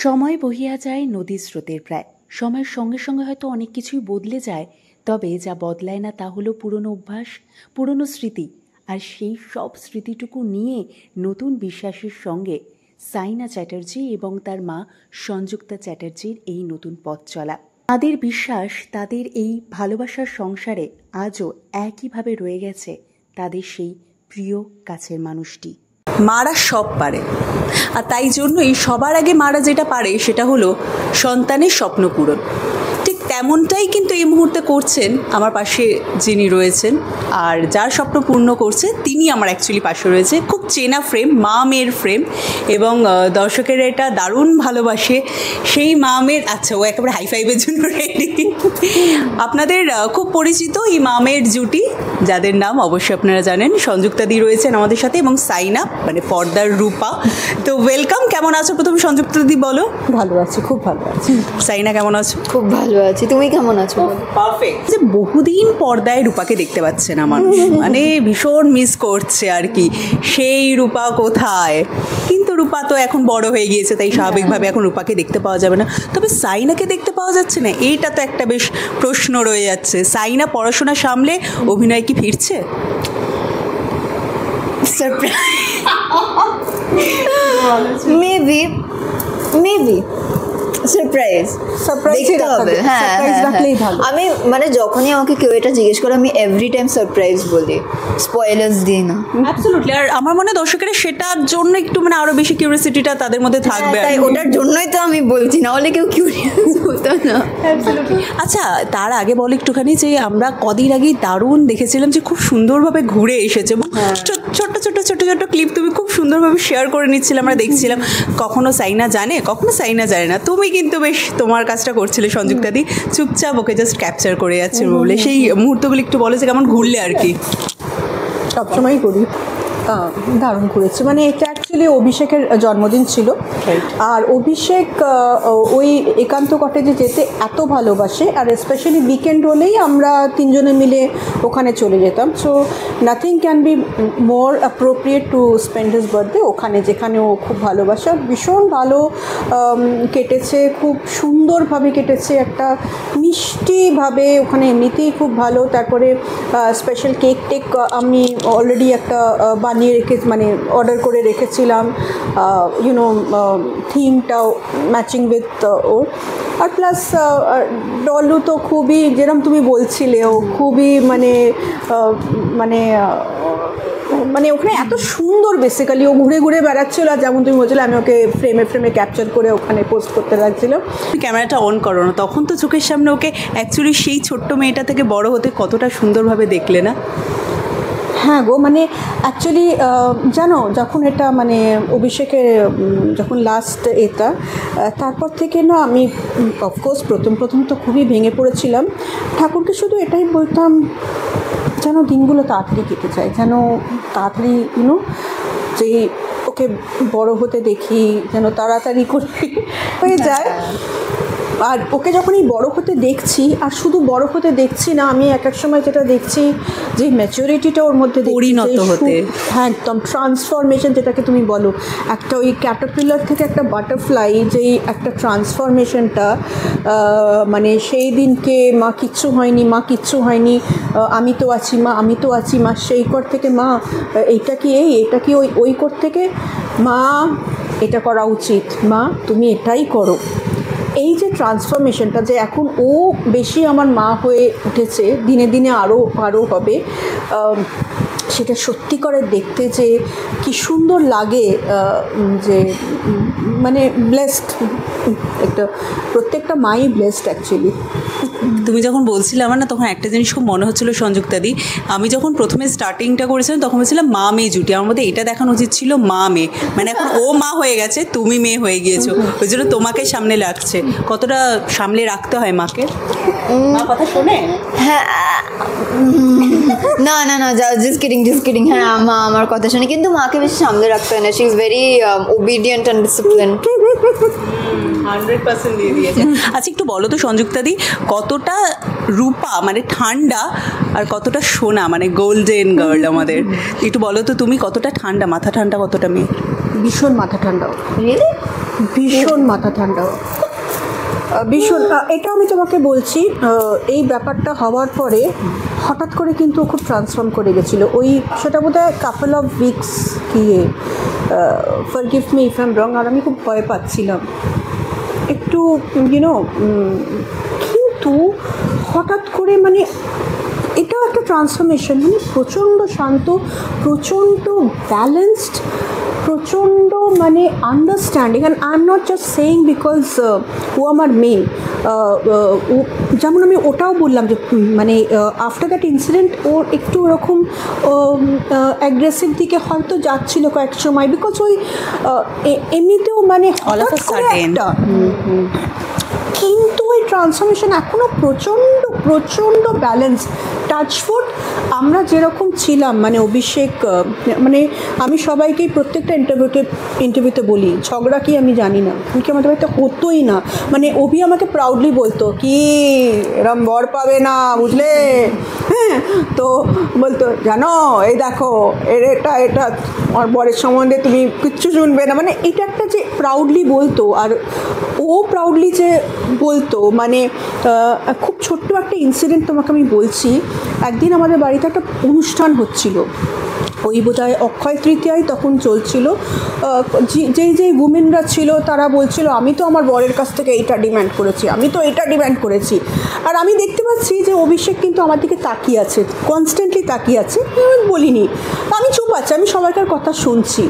সময় বহিয়া যায় নদীর স্রোতের প্রায়। সময়ের সঙ্গে সঙ্গে হয়তো অনেক কিছুই বদলে যায়, তবে যা বদলায় না তা হলো পুরনো অভ্যাস, পুরনো স্মৃতি। আর সেই সব স্মৃতিটুকু নিয়ে নতুন বিশ্বাসের সঙ্গে সাইনা চ্যাটার্জি এবং তার মা সংযুক্তা চ্যাটার্জির এই নতুন পথ চলা। তাদের বিশ্বাস, তাদের এই ভালোবাসার সংসারে আজও একইভাবে রয়ে গেছে তাদের সেই প্রিয় কাছের মানুষটি। মারা সব পারে, আর তাই জন্যই সবার আগে মারা যেটা পারে সেটা হলো সন্তানের স্বপ্ন পূরণ। ঠিক তেমনটাই কিন্তু এই মুহূর্তে করছেন আমার পাশে যিনি রয়েছেন, আর যার স্বপ্ন পূর্ণ করছে তিনি আমার অ্যাকচুয়ালি পাশে রয়েছে। খুব চেনা ফ্রেম, মা মেয়ের ফ্রেম, এবং দর্শকেরা এটা দারুণ ভালোবাসে সেই মা মেয়ের। আচ্ছা, ও একেবারে হাই ফাইভের জন্য রেডি। আপনাদের খুব পরিচিত এই মা মেয়ের জুটি, যাদের নাম অবশ্যই আপনারা জানেন। সংযুক্তা দি রয়েছেন আমাদের সাথে এবং সাইনা, মানে পর্দার রূপা। তো ওয়েলকাম। কেমন আছো প্রথম সংযুক্তা দি বলো? ভালো আছি, খুব ভালো আছি। সাইনা কেমন আছো? খুব ভালো আছি, তুমি কেমন আছো? পারফেক্ট। যে বহুদিন পর্দায় রূপাকে দেখতে পাচ্ছে না মানুষ, মানে ভীষণ মিস করছে আর কি, সেই রূপা কোথায়। কিন্তু রূপা তো এখন বড় হয়ে গিয়েছে, তাই স্বাভাবিকভাবে এখন রূপাকে দেখতে পাওয়া যাবে না। তবে সাইনাকে দেখতে পাওয়া যাচ্ছে না, এইটা তো একটা বেশ প্রশ্ন রয়ে যাচ্ছে। সাইনা পড়াশোনা সামলে অভিনয় কি ফিরছে? মেবি সারপ্রাইজ দেখতে হবে। হ্যাঁ, আমি মানে যখনই আমাকে কেউ এটা জিজ্ঞেস করে আমি এভরি টাইম সারপ্রাইজ বলি, স্পয়লার্স দিই না। অ্যাবসলিউটলি। আর আমার মনে হয় দর্শকেরা সেটার জন্য একটু মানে আরো বেশি কিউরিয়াসিটিটা তাদের মধ্যে থাকবে, তাই ওটার জন্যই তো আমি বলছি, না হলে কেউ কিউরিয়াস হতো না। আচ্ছা, তার আগে বলো একটুখানি যে আমরা কদিন আগেই দারুণ দেখেছিলাম যে খুব সুন্দরভাবে ঘুরে এসেছে, এবং ছোট্ট ছোট্ট ছোট্ট ছোট্ট ক্লিপ তুমি খুব সুন্দরভাবে শেয়ার করে নিচ্ছিলাম, আমরা দেখছিলাম। কখনো সাইনা জানে, কখনো সাইনা জানে না। তুমি কিন্তু বেশ তোমার কাজটা করছিলে সংযুক্তা দি, চুপচাপ ওকে জাস্ট ক্যাপচার করে যাচ্ছে বলে। সেই মুহূর্তগুলো একটু বলো যে কেমন ঘুরলে আর কি। সবসময়ই করি, দারুণ ঘুরেছে। মানে এটা অ্যাকচুয়ালি অভিষেকের জন্মদিন ছিল, আর অভিষেক ওই একান্ত কটেজে যেতে এত ভালোবাসে, আর স্পেশালি উইকেন্ড হলেই আমরা তিনজনে মিলে ওখানে চলে যেতাম। So nothing can be more appropriate to spend his birthday ওখানে, যেখানে ও খুব ভালোবাসে। ভীষণ ভালো কেটেছে, খুব সুন্দরভাবে কেটেছে, একটা মিষ্টিভাবে ওখানে এমনিতেই খুব ভালো। তারপরে স্পেশাল কেক টেক আমি অলরেডি একটা বানিয়ে মানে অর্ডার করে রেখেছিলাম, ইউনো থিমটাও ম্যাচিং উইথ ওর। আর প্লাস ডলু তো খুবই, যেরকম তুমি বলছিলে, ও খুবই মানে মানে মানে ওখানে এত সুন্দর, বেসিক্যালি ও ঘুরে ঘুরে বেড়াচ্ছিল। আর যেমন তুমি বলছিলে, আমি ওকে ফ্রেমে ফ্রেমে ক্যাপচার করে ওখানে পোস্ট করতে লাগছিলাম। ক্যামেরাটা অন করো না, তখন তো চোখের সামনে ওকে অ্যাকচুয়ালি সেই ছোট্ট মেয়েটা থেকে বড় হতে কতটা সুন্দরভাবে দেখলে না? হ্যাঁ গো, মানে অ্যাকচুয়ালি জানো, যখন এটা মানে অভিষেকের যখন লাস্ট এটা, তারপর থেকে না আমি অফকোর্স প্রথম তো খুবই ভেঙে পড়েছিলাম। ঠাকুরকে শুধু এটাই বলতাম যেন দিনগুলো তাড়াতাড়ি কেটে যায়, যেন তাড়াতাড়ি যে ওকে বড় হতে দেখি, যেন তাড়াতাড়ি করে হয়ে যায়। আর ওকে যখন এই বড়ো হতে দেখছি, আর শুধু বড়ো হতে দেখছি না, আমি এক এক সময় যেটা দেখছি যে ম্যাচুরিটিটা ওর মধ্যে পরিণত হতে, হ্যাঁ একদম ট্রান্সফরমেশন যেটাকে তুমি বলো, একটা ওই ক্যাটারপিলার থেকে একটা বাটারফ্লাই, যেই একটা ট্রান্সফরমেশনটা, মানে সেই দিনকে মা কিচ্ছু হয়নি, আমি তো আছি মা, সেই কর থেকে মা এইটা কি ওই কর থেকে মা এটা করা উচিত, মা তুমি এটাই করো। এই যে ট্রান্সফরমেশনটা, যে এখন ও বেশি আমার মা হয়ে উঠেছে, দিনে দিনে আরও হবে, সেটা সত্যি করে দেখতে যে কি সুন্দর লাগে, যে মানে ব্লেসড, একটা প্রত্যেকটা মাই ব্লেসড অ্যাকচুয়ালি। তুমি যখন বলছিলে আমার না, তখন একটা জিনিস খুব মনে হচ্ছিলো সংযুক্তা দি, আমি যখন প্রথমে স্টার্টিংটা করেছিলাম তখন বলছিলাম মা মেয়ে জুটি, আমার মধ্যে এটা দেখানো উচিত ছিল মা মেয়ে, মানে এখন ও মা হয়ে গেছে, তুমি মেয়ে হয়ে গিয়েছো, ওই জন্য তোমাকে সামনে রাখছে। কতটা সামনে রাখতে হয় মাকে? মা কথা শোনে? হ্যাঁ, না জাস্ট কিডিং। হ্যাঁ, মা আমার কথা শোনে, কিন্তু মাকে বেশি সামনে রাখতে হয় না। She is very obedient and disciplined. 100% দিয়ে দিয়েছে। আচ্ছা, একটু বলো তো সংযুক্তা দি, কতটা রূপা মানে ঠান্ডা আর কতটা সোনা মানে গোল্ডেন গার্ল আমাদের, একটু বলো তো তুমি কতটা ঠান্ডা, মাথা ঠান্ডা, কতটা মেয়ে? ভীষণ মাথা ঠান্ডা। রিয়েলি? ভীষণ মাথা ঠান্ডা, ভীষণ। এটা আমি তোমাকে বলছি, এই ব্যাপারটা হওয়ার পরে হঠাৎ করে কিন্তু ও খুব ট্রান্সফর্ম করে গেছিলো। ওই সেটা বোধহয় কাপল অফ উইকস গিয়ে, forgive me if I am wrong, আর আমি খুব ভয় পাচ্ছিলাম একটু, ইউনো। কিন্তু হঠাৎ করে মানে এটাও একটা ট্রান্সফরমেশন, মানে প্রচণ্ড শান্ত, প্রচণ্ড ব্যালেন্সড, প্রচণ্ড মানে understanding. And I am not just saying because ও আমার মেয়ে, ও যেমন আমি ওটাও বললাম যে মানে আফটার দ্যাট ইনসিডেন্ট ওর একটু ওরকম অ্যাগ্রেসিভ দিকে হয়তো যাচ্ছিল কয়েক সময়, বিকজ ওই এমনিতেও মানে একটা, কিন্তু ওই ট্রান্সফরমেশন এখনও প্রচণ্ড প্রচণ্ড ব্যালেন্স। টাচফুড আমরা যেরকম ছিলাম, মানে অভিষেক, মানে আমি সবাইকেই প্রত্যেকটা ইন্টারভিউতে বলি, ঝগড়া কি আমি জানি না, কি আমাদের বাড়িতে হতোই না। মানে অভি আমাকে প্রাউডলি বলতো কি এরম বর পাবে না, বুঝলে, হ্যাঁ, তো বলতো জানো এই দেখো এটা এটা আমার বরের সম্বন্ধে তুমি কিচ্ছু শুনবে না, মানে এটা একটা যে প্রাউডলি বলতো। আর ও প্রাউডলি যে বলতো, মানে খুব ছোট্ট একটা ইনসিডেন্ট তোমাকে আমি বলছি। একদিন আমাদের বাড়িতে একটা অনুষ্ঠান হচ্ছিল, ওই বোধহয় অক্ষয় তৃতীয়ায় তখন চলছিল। যেই উমেনরা ছিল তারা বলছিল আমি তো আমার বরের কাছ থেকে এইটা ডিম্যান্ড করেছি, আমি তো এটা ডিম্যান্ড করেছি। আর আমি দেখতে পাচ্ছি যে অভিষেক কিন্তু আমার দিকে তাকিয়ে আছে, কনস্ট্যান্টলি তাকিয়ে আছে। আমি বলিনি, আমি চুপ আছি, আমি সবাইকার কথা শুনছি।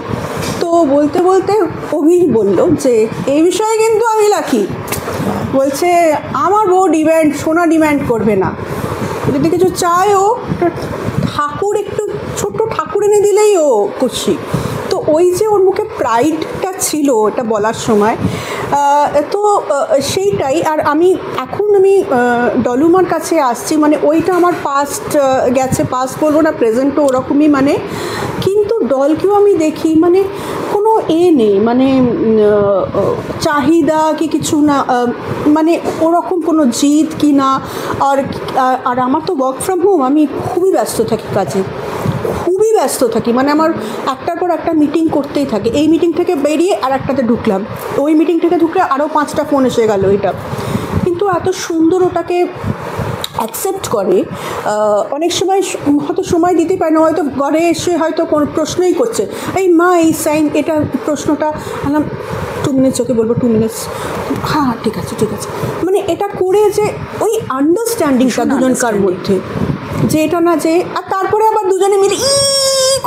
তো বলতে বলতে অভি বলল যে এই বিষয়ে কিন্তু আমি লাকি, বলছে আমার বউ সোনা ডিম্যান্ড করবে না, যদি কিছু চায় ও ঠাকুর, একটু ছোট্ট ঠাকুর এনে দিলেই ও খুশি। তো ওই যে ওর মুখে প্রাইডটা ছিল এটা বলার সময়, তো সেইটাই। আর আমি ডলুমার কাছে আসছি, মানে ওইটা আমার পাস্ট গেছে, পাস্ট বলবো না, প্রেজেন্টও ওরকমই। মানে কিন্তু ডলকেও আমি দেখি মানে কোনো নেই, মানে চাহিদা কি কিছু না, মানে ওরকম কোনো জিদ কি না। আর আমার তো ওয়ার্ক ফ্রম হোম, আমি খুবই ব্যস্ত থাকি কাজে, খুবই ব্যস্ত থাকি, মানে আমার একটার পর একটা মিটিং করতেই থাকে। এই মিটিং থেকে বেরিয়ে আর একটাতে ঢুকলাম, ওই মিটিং থেকে ঢুকলে আরও 5টা ফোন এসে গেল এটা। কিন্তু এত সুন্দর ওটাকে অ্যাকসেপ্ট করে। অনেক সময় হয়তো সময় দিতে পারে না, হয়তো ঘরে এসে হয়তো কোনো প্রশ্নই করছে, এই মা এই সাইন এটা প্রশ্নটা, বললাম 2 মিনিটস, ওকে বলবো 2 মিনিটস, হ্যাঁ ঠিক আছে ঠিক আছে। মানে এটা করে যে ওই আন্ডারস্ট্যান্ডিংটা দুজনকার মধ্যে, যে এটা না যে, আর তারপরে আবার দুজনে মিলে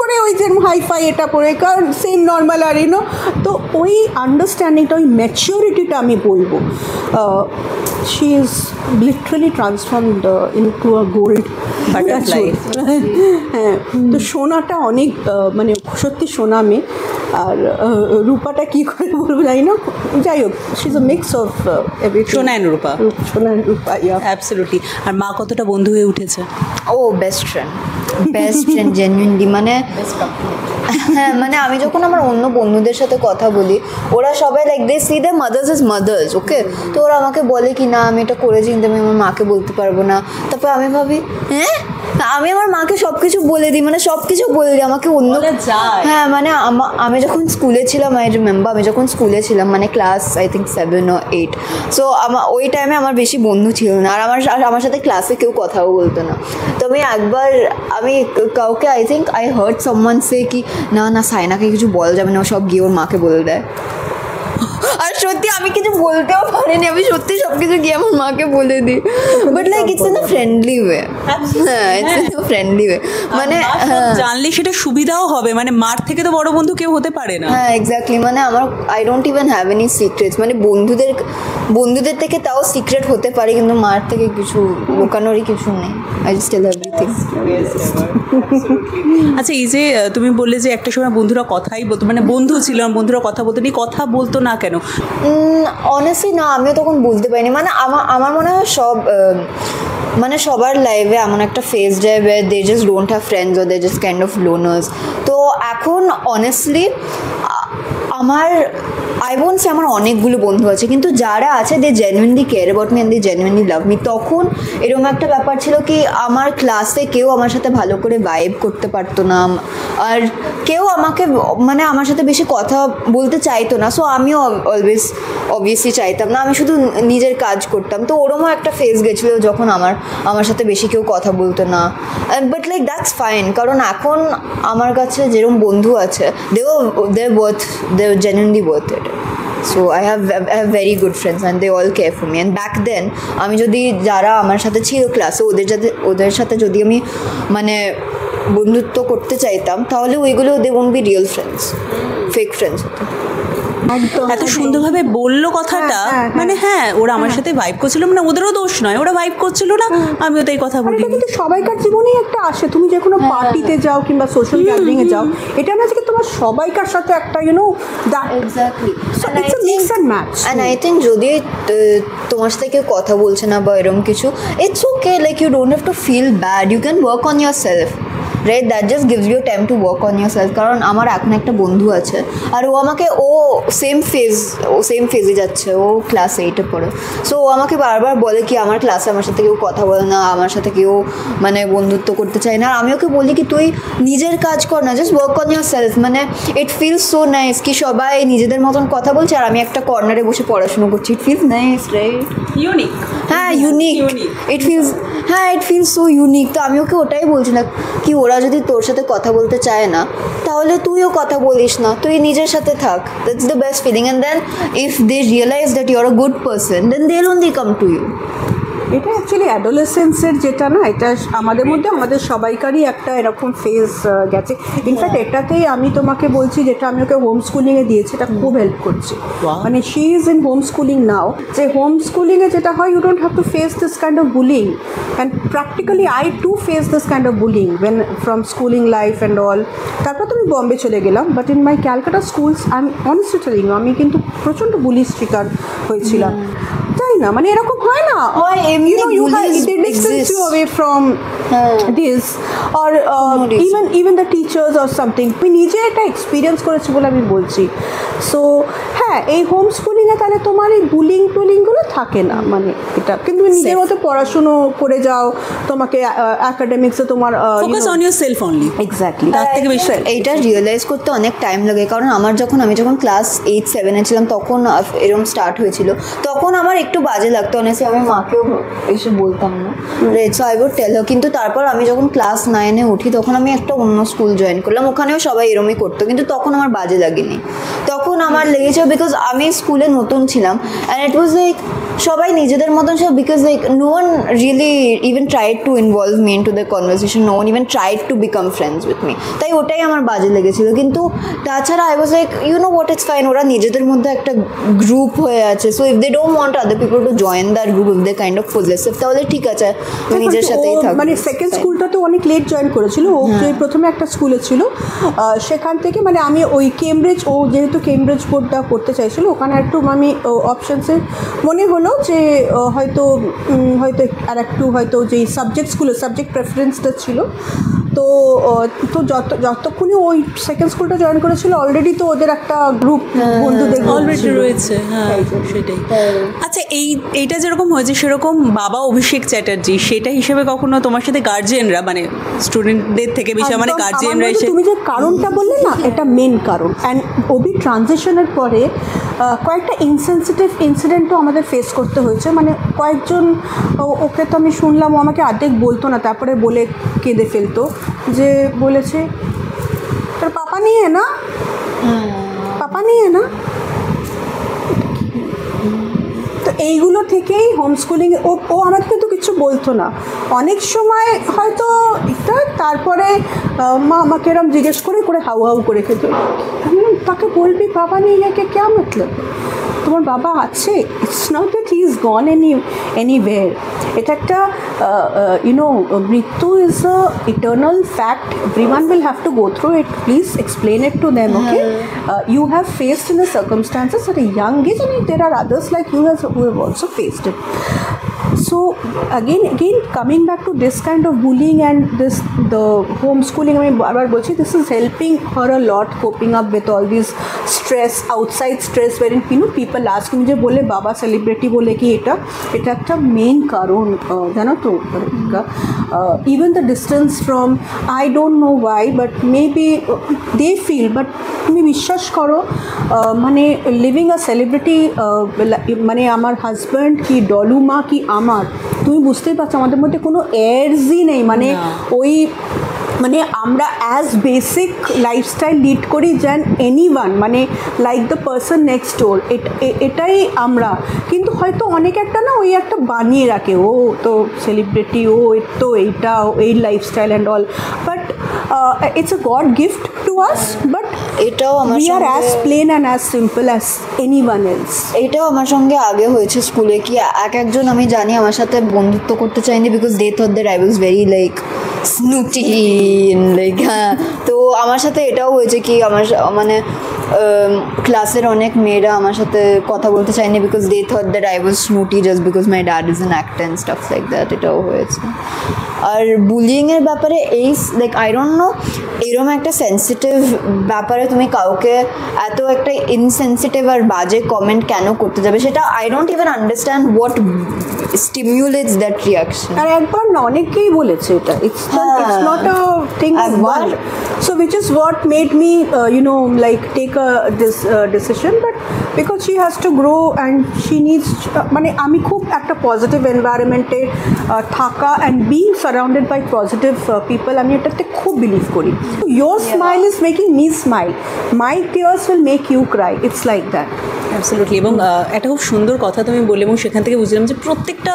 করে ওই যেরকম হাইফাই এটা পরে, কারণ সেম নর্মাল আর ইউনো। তো ওই আন্ডারস্ট্যান্ডিংটা, ওই ম্যাচিউরিটিটা আমি বলবো, she is literally transformed into a gold butterfly. হ্যাঁ, তো সোনাটা অনেক মানে সত্যি সোনা মেয়ে। আর রূপাটা কী করে বলবো জানি না, যাই হোক, she is a mix of সোনা অ্যান্ড রূপা, সোনা অ্যান্ড রূপা, অ্যাবসলিউটলি। আর মা কতটা বন্ধু হয়ে উঠেছে? ও বেস্ট ফ্রেন্ড জেনুইনলি, মানে হ্যাঁ, মানে আমি যখন আমার অন্য বন্ধুদের সাথে কথা বলি, ওরা সবাই like they see the mothers is mothers, okay. তো ওরা আমাকে বলে কি না আমি এটা করেছি কিন্তু আমি আমার মাকে বলতে পারবো না। তারপর আমি ভাবি হ্যাঁ, আমি আমার মাকে সব কিছু বলে দিই, মানে সব কিছু বলে দিই, আমাকে অন্য, হ্যাঁ, মানে আমি যখন স্কুলে ছিলাম, আই রিমেম্বার আমি যখন স্কুলে ছিলাম, মানে class I think 7 or 8, so ওই টাইমে আমার বেশি বন্ধু ছিল না, আর আমার সাথে ক্লাসে কেউ কথাও বলতো না। তো আমি কাউকে I think I heard someone say কি না সাইনাকে কিছু বলা যাবে না, সব গিয়ে ওর মাকে বলে দেয়। আর সত্যি আমি কিছু বলতেও পারিনি, আমি সত্যি সব কিছু গিয়ে আমার মাকে বলে দিই, but like it's in a friendly way. হ্যাঁ, it's in a friendly way, মানে জানলে সেটা সুবিধাও হবে, মানে মার থেকে তো বড় বন্ধু কেউ হতে পারে না। হ্যাঁ এক্স্যাক্টলি, মানে আমার I don't even have any secrets, মানে বন্ধুদের থেকে তাও সিক্রেট হতে পারে, কিন্তু মার থেকে কিছু লুকানোরই কিছু নেই, আই জাস্ট টেল এভরিথিং। আচ্ছা, এই যে তুমি বললে যে একটা সময় বন্ধুরা কথাই বলতো, মানে বন্ধু ছিল বন্ধুরা কথা বলতো, নি কথা বলতো না কেন? অনেস্টলি না, আমিও তখন বুঝতে পারিনি, মানে আমার মনে হয় মানে সবার লাইফে এমন একটা ফেজ যায় where they just don't have friends or they're just kind of loners. তো এখন অনেস্টলি আই ওন্ট সে আমার অনেকগুলো বন্ধু আছে, কিন্তু যারা আছে they genuinely care about me and they genuinely love me. তখন এরকম একটা ব্যাপার ছিল কি আমার ক্লাসে কেউ আমার সাথে ভালো করে ভাইব করতে পারতো না, আর কেউ আমাকে মানে আমার সাথে বেশি কথা বলতে চাইতো না। সো আমিও অলওয়েজ অবভিয়াসলি চাইতাম না, আমি শুধু নিজের কাজ করতাম। তো ওরমও একটা ফেজ গেছিলো যখন আমার সাথে বেশি কেউ কথা বলতো না, বাট লাইক দ্যাটস ফাইন, কারণ এখন আমার কাছে যেরকম বন্ধু আছে they were genuinely worth it. So I have very good friends and they all care for me. And back then আমি যদি যারা আমার সাথে ছিল ক্লাসে ওদের সাথে যদি আমি মানে বন্ধুত্ব করতে চাইতাম, তাহলে ওইগুলো they won't be real friends, fake friends হতো। এত সুন্দরভাবে বললো কথাটা, মানে হ্যাঁ ওরা আমার সাথে ভাইব করছিল, মানে ওদেরও দোষ নয়, ওরা ভাইব করছিল না, আমিও তাই কথা বলি। এটা কিন্তু সবাইকার জীবনেই একটা আসে, তুমি যে কোনো পার্টিতে যাও কিংবা সোশ্যাল গ্যাদারিংয়ে যাও, এটা না যে তোমার সবাইকার সাথে একটা exactly it's a mix and match. And I think যদি তোমার সাথে কেউ কথা বলছে না বা এরকম কিছু, it's okay, like you don't have to feel bad, you can work on yourself, right? That just gives you time to work on yourself. কারণ আমার এখন একটা বন্ধু আছে, আর ও আমাকে সেম ফেজে যাচ্ছে, ও ক্লাস 8-এ পড়ে। সো ও আমাকে বারবার বলে কি আমার ক্লাসে আমার সাথে কেউ কথা বলে না, আমার সাথে কেউ মানে বন্ধুত্ব করতে চায় না। আর আমি ওকে বলি কি তুই নিজের কাজ কর না, just work on your self. মানে ইট ফিলস সো নাইস কি সবাই নিজেদের মতন কথা বলছে আর আমি একটা কর্নারে বসে পড়াশুনো করছি। It feels nice, right? Unique. হ্যাঁ, unique. It feels so unique. তো আমি ওকে ওটাই বলছি না কি ওরা যদি তোর সাথে কথা বলতে চায় না, তাহলে তুইও কথা বলিস না, তুই নিজের সাথে থাক। That's the best feeling. And then if they realize that you are a good person, then they will only come to you. এটা অ্যাকচুয়ালি অ্যাডোলেসেন্সের যেটা না, এটা আমাদের মধ্যে আমাদের সবাইকারই একটা এরকম ফেজ গেছে। ইনফ্যাক্ট এটাতেই আমি তোমাকে বলছি, যেটা আমি ওকে হোম স্কুলিংয়ে দিয়েছি, এটা খুব হেল্প করছে। মানে she is in home schooling now. যে হোম স্কুলিংয়ে যেটা হয়, you don't have to face this kind of bullying, and practically I too face this kind of bullying when from schooling life and all. তারপর তো আমি বম্বে চলে গেলাম, but in my Calcutta schools I am honestly telling you, আমি কিন্তু প্রচণ্ড বুলির শিকার হয়েছিলাম। তাই না, মানে এরকম হয় না, you know, they distance you away from this, or even the teachers or something. আমি নিজে এটা এক্সপিরিয়েন্স করেছি বলে আমি বলছি। সো হ্যাঁ, এই হোম স্কুলিংয়ে তাহলে তোমার এই বুলিং টুলিংগুলো থাকে না, মানে এটা কিন্তু নিজের মতো পড়াশুনো করে যাও, তোমাকে অ্যাকাডেমিক্সে তোমার focus on your self only. Exactly, তার থেকে বেশি এইটা রিয়েলাইজ করতে অনেক টাইম লাগে। কারণ আমি যখন ক্লাস 8-7-এ ছিলাম, তখন এরকম স্টার্ট হয়েছিল, তখন আমার একটু বাজে লাগতো, অনেস্টলি আমি মাকেও এসে বলতাম না, right? So I would tell her. কিন্তু তারপর আমি যখন ক্লাস 9-এ উঠি, তখন আমি একটা অন্য স্কুল জয়েন করলাম, ওখানেও সবাই এরমই করতো, কিন্তু তখন আমার বাজে লাগেনি। তখন আমার লেগেছে বিকজ আমি স্কুলে নতুন ছিলাম, অ্যান্ড ইট ওয়াজ লাইক সবাই নিজেদের মতন সব, because like no one really even tried to involve me into the conversation, no one even tried to become friends with me. তাই ওটাই আমার বাজে লেগেছিল। কিন্তু তাছাড়া I was like, you know what, it's fine, ওরা নিজেদের মধ্যে একটা গ্রুপ হয়ে আছে। So if they don't want other people to join that group, if they kind of possessive, তাহলে ঠিক আছে, নিজের সাথেই থাকবো। মানে সেকেন্ড স্কুলটা তো অনেক লেট জয়েন করেছিল ও, যে প্রথমে একটা স্কুলে ছিল, সেখান থেকে মানে আমি ওই কেমব্রিজ, ও যেহেতু কেমব্রিজ বোর্ডটা করতে চাইছিল, ওখানে একটু আমি অপশানসে মনে হলো যে হয়তো আর একটু হয়তো যেই সাবজেক্ট প্রেফারেন্সটা ছিল, তো যতক্ষণই ওই সেকেন্ড স্কুলটা জয়েন করেছিল, অলরেডি তো ওদের একটা গ্রুপ বন্ধুদের অলরেডি রয়েছে। হ্যাঁ, সেটাই। আচ্ছা, এইটা যেরকম হয়েছে, সেরকম বাবা অভিষেক চ্যাটার্জি, সেটা হিসেবে কখনো তোমার সাথে গার্জিয়ানরা, মানে স্টুডেন্টদের থেকে বেশি মানে গার্জিয়ানরা এসে, তুমি যে কারণটা বললে না, এটা মেন কারণ। অ্যান্ড ওবি ট্রানজিশনের পরে কয়েকটা ইনসেন্সিটিভ ইনসিডেন্টও আমাদের ফেস করতে হয়েছে। মানে কয়েকজন, ওকে তো আমি শুনলাম ও আমাকে অর্ধেক বলতো না, তারপরে বলে কেঁদে ফেলতো, যে বলেছে তোর পাপা নিয়ে না। তো এইগুলো থেকেই হোম স্কুলিং, ও আমাকে কিন্তু কিছু বলতো না অনেক সময়, হয়তো এটা তারপরে মা আমাকে এরম জিজ্ঞেস করে হাউ করে খেত। তাকে বলবি বাবা নিয়ে গিয়ে কে মতলব, তোমার বাবা আছে, it's not that he is gone anywhere. এটা একটা মৃত্যু is a eternal fact, everyone will have to go through it, please explain it to them, okay? You have faced in the circumstances at a young age, and there are others like you who have also faced it. So again coming back to this kind of bullying and the homeschooling, I mean, this is helping her a lot coping up with all these stress, outside stress, worrying people ask, তুমি যে বললে বাবা celebrity বলে কি, এটা একটা main কারণ জানো তো even the distance from, I don't know why but maybe they feel, but তুমি বিশ্বাস করো মানে লিভিং আ সেলিব্রিটি, মানে আমার হাজব্যান্ড কি ডলুমা কি আমার, তুমি বুঝতেই পারছো আমাদের মধ্যে কোনো এয়ারসই নেই, মানে ওই মানে আমরা অ্যাজ বেসিক লাইফস্টাইল লিড করি যেন এনিওয়ান, মানে লাইক দ্য পার্সন নেক্সট ডোর, এটাই আমরা। কিন্তু হয়তো অনেকে একটা না ওই একটা বানিয়ে রাখে, ও তো সেলিব্রিটি, ও তো এইটা, এই lifestyle and all, but it's a god gift to us, but এটাও আমার we are as plain and as simple as anyone else. এটাও আমার সঙ্গে আগে হয়েছে স্কুলে, কি একজন আমি জানি আমার সাথে বন্ধুত্ব করতে চাইনি because they thought that I was very like snooty, like হ্যাঁ। তো আমার সাথে এটাও হয়েছে কি আমার মানে ক্লাসের অনেক মেয়েরা আমার সাথে কথা বলতে চায়নি because they thought that I was snooty just because my dad is an actor and stuff like that, এটাও হয়েছে। আর বুলিংয়ের ব্যাপারে এই লাইক আই ডোন্ট নো, এরকম একটা সেন্সিটিভ ব্যাপারে তুমি কাউকে এত একটা ইনসেন্সিটিভ আর বাজে কমেন্ট কেন করতে যাবে, সেটা I don't even understand what stimulates that reaction. আর একবার না অনেকেই বলেছে এটা, it's not a thing of one, so which is what made me like take a decision, but because she has to grow and she needs, মানে আমি খুব একটা পজিটিভ এনভায়রনমেন্টে থাকা and being surrounded by positive people, আমি এটাতে খুব believe করি। Your smile is making me smile, my tears will make you cry, it's like that. Absolutely. এবং একটা খুব সুন্দর কথা তুমি বললে, এবং সেখান থেকে বুঝলাম যে প্রত্যেকটা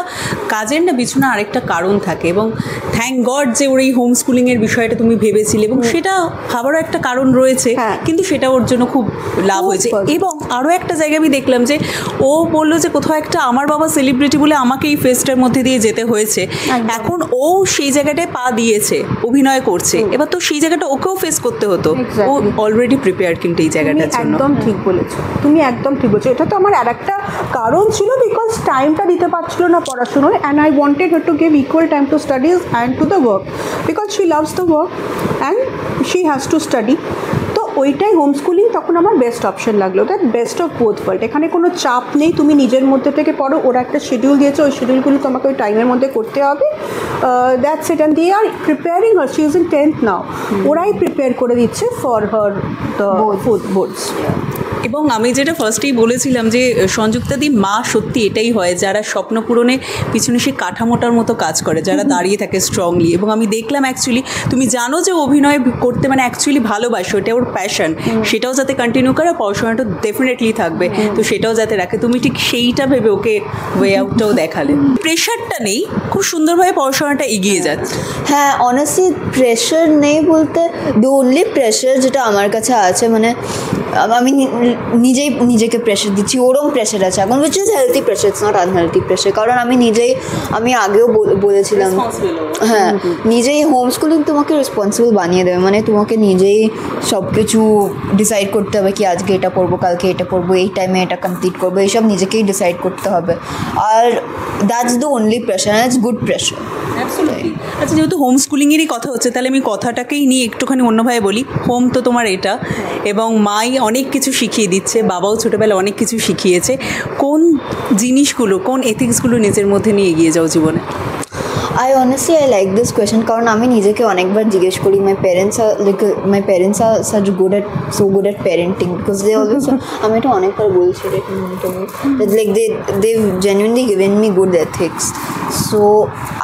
কাজের না পিছনে আরেকটা কারণ থাকে, এবং থ্যাংক গড যে ওর এই হোম স্কুলিংয়ের বিষয়টা তুমি ভেবেছিলে, এবং সেটা ভাবারও একটা কারণ রয়েছে, কিন্তু সেটা ওর জন্য খুব লাভ হয়েছে। এবং আরও একটা জায়গায় আমি দেখলাম যে ও বললো যে কোথাও একটা আমার বাবা সেলিব্রিটি বলে আমাকে এই ফেস্টের মধ্যে দিয়ে যেতে হয়েছে, এখন ও সেই জায়গাটায় পা দিয়েছে, অভিনয় করছে, এবার তো সেই জায়গাটা ওকেও ফেস করতে হতো, ও অলরেডি প্রিপেয়ার কিন্তু এই জায়গাটার জন্য। একদম ঠিক বলেছো তুমি, একদম ঠিক বলছো। এটা তো আমার আর একটা কারণ ছিল, বিকজ টাইমটা দিতে পারছিল না পড়াশুনোয়, and I wanted her to give equal time to studies and to the work, because she loves the work and she has to study. তো ওইটাই হোম স্কুলিং তখন আমার বেস্ট অপশন লাগলো, that best of both world. এখানে কোনো চাপ নেই, তুমি নিজের মধ্যে থেকে পড়ো, ওরা একটা শিডিউল দিয়েছে, ওই শিডিউলগুলো তোমাকে ওই টাইমের মধ্যে করতে হবে, that's it. And they are preparing her, she is in 10th now, ওরাই প্রিপেয়ার করে দিচ্ছে ফর হার দ্য বোর্ডস। এবং আমি যেটা ফার্স্টেই বলেছিলাম যে সংযুক্তাদি মা সত্যি এটাই হয়, যারা স্বপ্ন পূরণে পিছনে সে কাঠামোটার মতো কাজ করে, যারা দাঁড়িয়ে থাকে স্ট্রংলি। এবং আমি দেখলাম অ্যাকচুয়ালি তুমি জানো যে অভিনয় করতে মানে অ্যাকচুয়ালি ভালোবাসো, এটা ওর প্যাশন, সেটাও যাতে কন্টিনিউ করে, পড়াশোনাটা ডেফিনেটলি থাকবে, তো সেটাও যাতে রাখে, তুমি ঠিক সেইটা ভেবে ওকে ওয়ে আউটটাও দেখালে। প্রেশারটা নেই, খুব সুন্দরভাবে পড়াশোনাটা এগিয়ে যাচ্ছে। হ্যাঁ, অনেস্টলি প্রেশার নেই বলতে, দ্য অনলি প্রেশার যেটা আমার কাছে আছে, মানে আমি নিজেই নিজেকে প্রেশার দিচ্ছি, ওরম প্রেশার আছে এখন, which is healthy pressure, it's not unhealthy pressure. কারণ আমি আগেও বলেছিলাম, হ্যাঁ, নিজেই হোম স্কুলিং তোমাকে রেসপন্সিবল বানিয়ে দেবে, মানে তোমাকে নিজেই সব কিছু ডিসাইড করতে হবে কি আজকে এটা পড়বো, কালকে এটা পড়বো, এই টাইমে এটা কমপ্লিট করবো, এইসব নিজেকেই ডিসাইড করতে হবে। আর that's the only pressure, it's good pressure. আচ্ছা, যেহেতু হোম স্কুলিংয়েরই কথা হচ্ছে, তাহলে আমি কথাটাকেই নিয়ে একটুখানি অন্যভাবে বলি। হোম তো তোমার এটা, এবং মাই অনেক কিছু শিখিয়ে দিচ্ছে, বাবাও ছোটোবেলায় অনেক কিছু শিখিয়েছে। কোন জিনিসগুলো, কোন এথিক্সগুলো নিজের মধ্যে নিয়ে এগিয়ে যাও জীবনে? I honestly like this question, কারণ আমি নিজেকে অনেকবার জিজ্ঞেস করি, my parents are such good at parenting, because they always, আমি এটা অনেকবার বলছি, like they genuinely given me good ethics. So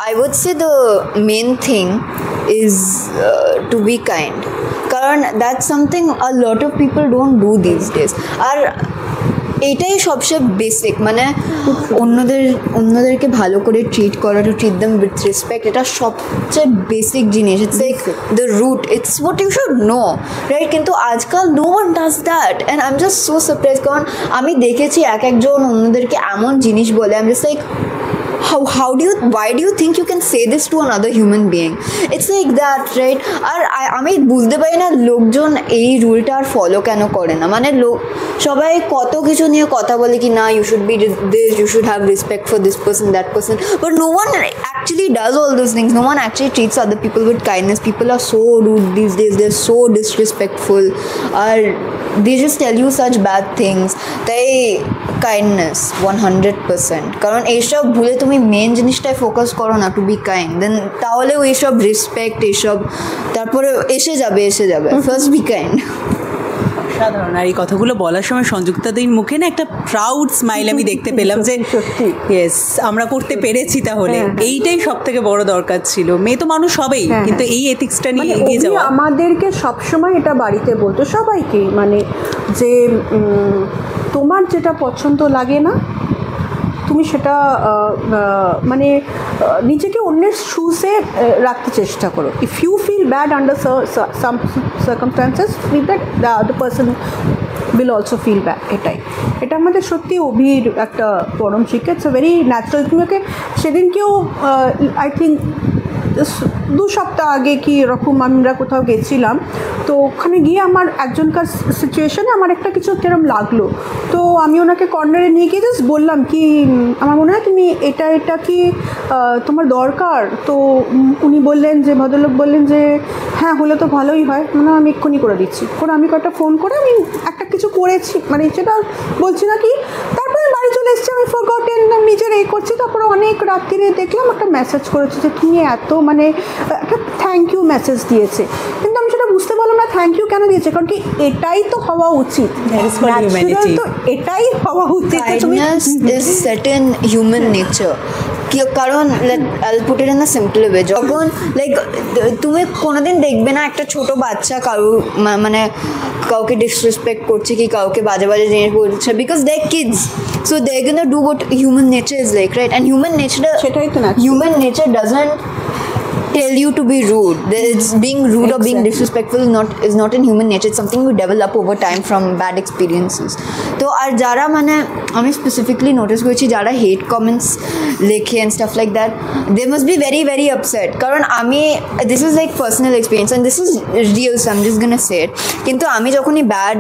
I would say the main thing is to be kind, কারণ that's something a lot of people don't do this days. আর এইটাই সবচেয়ে basic, মানে অন্যদেরকে ভালো করে ট্রিট করা, to treat them with respect, এটা সবচেয়ে বেসিক জিনিস। It's like the root, it's what you should know, right? কিন্তু আজকাল no one does that, and I am just so surprise, কারণ আমি দেখেছি একজন অন্যদেরকে এমন জিনিস বলে, I am just like how do you, why do you think you can say this to another human being? It's like that, right? আর আমি বুঝতে পারি না লোকজন এই রুলটা আর ফলো কেন করে না, মানে সবাই কত কিছু নিয়ে কথা বলে কি না, you should be this, you should have respect for this person, that person, but no one actually does all those things. No one actually treats other people with kindness. People are so rude these days, they're so disrespectful, or they just tell you such bad things. তাই kindness 100%, কারণ এইসব ভুলে তুমি main জিনিসটাই focus করো না, two be kind, দেন তাহলেও এইসব রেসপেক্ট এইসব তারপরে এসে যাবে ফার্স্ট বি কাইন্ড। সাধারণ। আর এই কথাগুলো বলার সময় সংযুক্তাদির মুখে না একটা প্রাউড স্মাইল আমি দেখতে পেলাম যে ইয়েস আমরা করতে পেরেছি, তাহলে এইটাই সব থেকে বড় দরকার ছিল। মেয়ে তো মানুষ হবেই, কিন্তু এই এথিক্সটা নিয়ে এগিয়ে যাওয়া। আমাদেরকে সবসময় এটা বাড়িতে বলতো সবাইকে, মানে যে তোমার যেটা পছন্দ লাগে না তুমি সেটা মানে নিজেকে অন্যের শুজে রাখতে চেষ্টা করো। If you feel bad under some circumstances, that the other person will also feel bad. এটা আমাদের সত্যি অভির একটা পরম শিক্ষা। It's very natural. তোমাকে সেদিনকেও আই থিঙ্ক 2 সপ্তাহ আগে কি এরকম আমরা কোথাও গেছিলাম, তো ওখানে গিয়ে আমার একজনকার সিচুয়েশানে আমার একটা কিছু কিরম লাগলো, তো আমি ওনাকে কর্নারে নিয়ে গিয়ে জাস্ট বললাম কি আমার মনে হয় তুমি এটা কি তোমার দরকার। তো উনি বললেন যে, ভদ্রলোক বললেন যে হ্যাঁ হলে তো ভালোই হয়, মানে আমি এক্ষুনি করে দিচ্ছি। করে আমি কয়েকটা ফোন করে আমি একটা কিছু করেছি, মানে সেটা বলছি না কি, তারপরে বাড়ি চলে এসেছি, আমি ফরগটেন নিজের এই করছি। তারপরে অনেক রাত্রিরে দেখলাম একটা মেসেজ করেছে যে তুমি এত, মানে একটা থ্যাংক ইউ মেসেজ দিয়েছে, কিন্তু আমি সেটা বুঝতে পারলাম না থ্যাংক ইউ কেন দিয়েছে, কারণ কি এটাই তো হওয়া উচিত, তো এটাই হওয়া উচিত। Is certain human nature, কারণ I'll put it in a simple way, যখন লাইক তুমি কোনোদিন দেখবে না একটা ছোট বাচ্চা মানে কাউকে ডিসরেসপেক্ট করছে কি কাউকে বাজে জিনিস বলছে, because they are kids, so they're gonna do what human nature is like, right? And human nature doesn't tell you to be rude. It's being rude or being disrespectful is not in human nature. It's something we develop over time from bad experiences. তো আর যারা মানে আমি specifically notice করেছি যারা হেট comments লেখে and stuff like that, they must be very very upset, কারণ আমি this is like personal experience and this is real, so I'm just gonna say it. কিন্তু আমি যখনই ব্যাড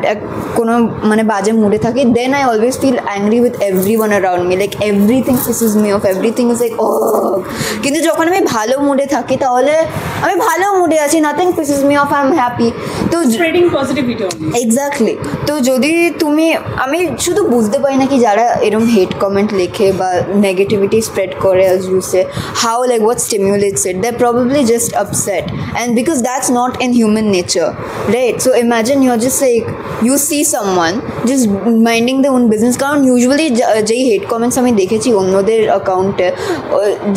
কোনো মানে বাজে মুডে থাকি, then I always feel angry with everyone around me, like everything pisses me off, everything is like oh. কিন্তু যখন আমি ভালো মুডে থাকি তাহলে আমি ভালো মুডে আছি, nothing pieces me of, I am happy. তো স্প্রেডিং পজিটিভিটি এক্স্যাক্টলি। তো যদি তুমি, আমি শুধু বুঝতে পারি না কি যারা এরকম হেট কমেন্ট লেখে বা নেগেটিভিটি স্প্রেড করে, as you say, how, like what stimulates it? They're probably just upset, and because that's not in human nature, right? So imagine you're just like, you see someone just minding their own business, কারণ usually যেই হেট comments আমি দেখেছি অন্যদের অ্যাকাউন্টে,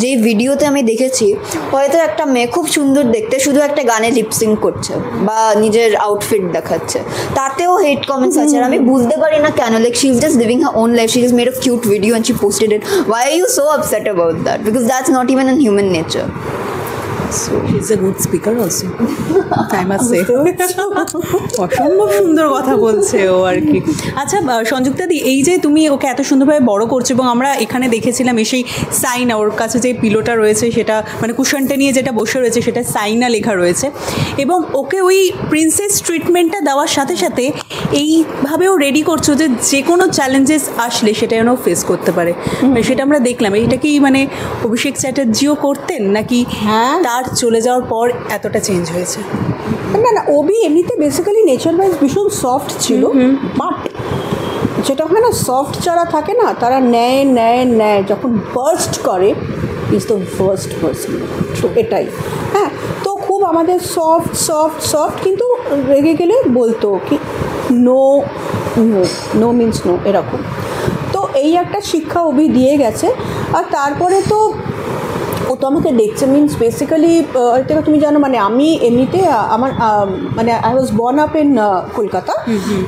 যেই ভিডিওতে আমি দেখেছি, হয়তো একটা মেয়ে খুব সুন্দর দেখতে শুধু একটা গানে লিপসিং করছে বা নিজের আউটফিট দেখাচ্ছে, তাতেও হেট কমেন্টস আছে। আর আমি বুঝতে পারি না কেন, like she is just leaving her own life, she just made a cute video and she posted it. Why are you so upset about that? Because that's not even in human nature. So she's a good speaker also, I must say. অসম্ভব সুন্দর কথা বলছে ও আর কি। আচ্ছা সংযুক্তাদি, এই যে তুমি ওকে এত সুন্দরভাবে বড় করছো, এবং আমরা এখানে দেখেছিলাম এসেই সাইনা, ওর কাছে যে পিলোটা রয়েছে সেটা মানে কুশনটা নিয়ে যেটা বসে রয়েছে সেটা সাইনা লেখা রয়েছে, এবং ওকে ওই প্রিন্সেস ট্রিটমেন্টটা দেওয়ার সাথে সাথে এইভাবেও রেডি করছো যে যে কোনো চ্যালেঞ্জেস আসলে সেটা যেন ফেস করতে পারে, সেটা আমরা দেখলাম। এটা কি মানে অভিষেক চ্যাটার্জিও করতেন নাকি তার চলে যাওয়ার পর এতটা চেঞ্জ হয়েছে? না, অভি এমনিতে বেসিক্যালি নেচার ওয়াইজ ভীষণ সফট ছিল, বাট যেটা হয় না সফট যারা থাকে না তারা নেয় যখন বার্স্ট করে, ইজ দ্য ওয়ার্স্ট পারসন। তো এটাই হ্যাঁ, তো খুব আমাদের সফট, কিন্তু রেগে গেলে বলতো কি নো মিন্স নো, এরকম। তো এই একটা শিক্ষা অভি দিয়ে গেছে। আর তারপরে তো ও তো আমাকে দেখছে, মিনস বেসিক্যালি থেকে তুমি জানো মানে আমি এমনিতে আমার মানে I was born up in Kolkata.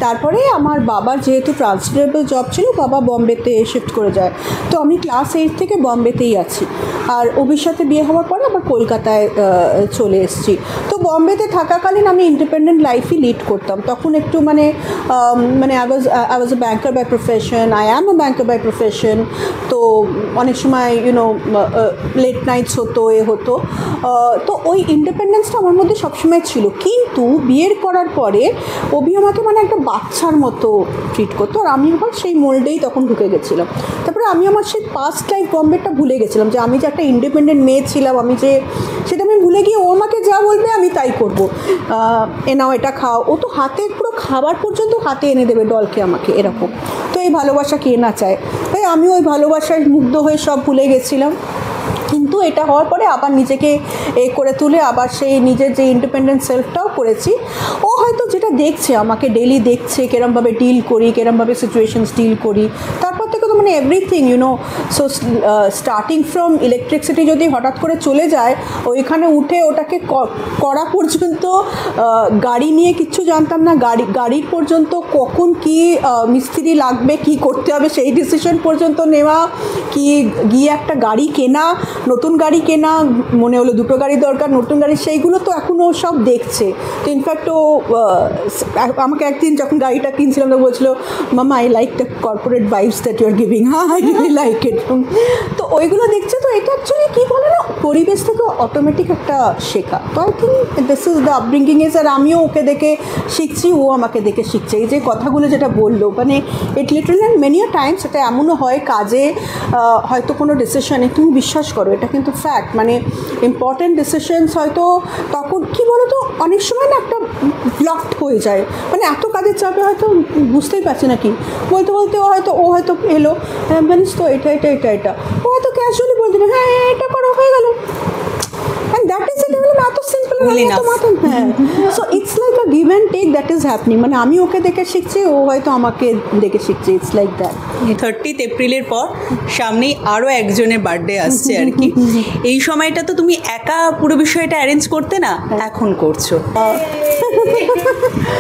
তারপরে আমার বাবার যেহেতু ট্রান্সফারেবল জব ছিল, বাবা বম্বেতে শিফট করে যায়, তো আমি ক্লাস 8 থেকে বম্বেতেই আছি। আর অভির সাথে বিয়ে হওয়ার পরে আবার কলকাতায় চলে এসেছি। তো বম্বেতে থাকাকালীন আমি ইন্ডিপেন্ডেন্ট লাইফই লিড করতাম। তখন একটু মানে মানে I was a banker by profession, I am a banker by profession. তো অনেক সময় ইউনো লেট নাইটস হতো, হতো। তো ওই ইন্ডিপেন্ডেন্সটা আমার মধ্যে সবসময় ছিল। কিন্তু বিয়ের করার পরে অভি আমাকে মানে একটা বাচ্চার মতো ট্রিট করতো, আর আমি আবার সেই মোল্ডেই তখন ঢুকে গেছিলাম। তারপরে আমি আমার সেই পাস্ট লাইফ বম্বেটা ভুলে গেছিলাম, যে আমি যে একটা ইন্ডিপেন্ডেন্ট মেয়ে ছিলাম, আমি যে সেটা আমি ভুলে গিয়ে ও আমাকে যা বলবে আমি তাই করবো। এ নাও এটা খাও, ও তো হাতে পুরো খাবার পর্যন্ত হাতে এনে দেবে ডলকে আমাকে, এরকম। তো এই ভালোবাসা কে না চায়? তাই আমি ওই ভালোবাসায় মুগ্ধ হয়ে সব ভুলে গেছিলাম। কিন্তু এটা হওয়ার পরে আবার নিজেকে করে তুলে আবার সেই নিজের যে ইন্ডিপেন্ডেন্ট সেলফটাও করেছি। ও হয়তো যেটা দেখছে, আমাকে ডেলি দেখছে কিরমভাবে ডিল করি, কিরমভাবে সিচুয়েশনস ডিল করি, তারপর থেকে তো মানে everything you know. So starting from electricity যদি হঠাৎ করে চলে যায়, ওইখানে উঠে ওটাকে করা পর্যন্ত, গাড়ি নিয়ে কিচ্ছু জানতাম না, গাড়ির পর্যন্ত কখন কি মিস্ত্রি লাগবে, কি করতে হবে সেই ডিসিশন পর্যন্ত নেওয়া, কি গিয়ে একটা গাড়ি কেনা, নতুন গাড়ি কেনা, মনে হলো দুটো গাড়ি দরকার, নতুন গাড়ি, সেইগুলো তো এখনও সব দেখছে। তো ইনফ্যাক্ট ও আমাকে একদিন যখন গাড়িটা কিনছিলাম তো বলছিল, মামা I like the corporate vibes that you are giving, হ্যাঁ আই রিয়েলি লাইক ইট। তো ওইগুলো দেখছে। তো এটা অ্যাকচুয়ালি কী বলে না, পরিবেশ থেকে অটোমেটিক একটা শেখা। তো I think this is the upbringing is. আর আমিও ওকে দেখে শিখছি, ও আমাকে দেখে শিখছে। এই যে কথাগুলো যেটা বললো, মানে ইট লিটারালি অ্যান্ড মেনি টাইমস এটা এমনও হয়, কাজে হয়তো কোনো ডিসিশনে, তুমি বিশ্বাস করো এটা কিন্তু ফ্যাক্ট, মানে ইম্পর্টেন্ট ডিসিশনস হয়তো তখন কী বলো তো, অনেক সময় না একটা ব্লকড হয়ে যায়, মানে এত কাজের চাপে হয়তো বুঝতেই পারছি না কি বলতে বলতে ও হয়তো এলো, জানিস তো এটা এটা এটা এটা, ও হয়তো ক্যাজুয়ালি বলতে দেবে, হ্যাঁ এটা করো, হয়ে গেল। And that is it, এত সিম্পল। হ্যাঁ, so it's like a give and take that is happening. মানে আমি ওকে দেখে শিখছি, ও হয়তো আমাকে দেখে শিখছে। It's like that. 30 এপ্রিলের পর সামনেই আরও একজনের বার্থডে আসছে আর কি। এই সময়টা তো তুমি একা পুরো বিষয়টা অ্যারেঞ্জ করতে না, এখন করছো।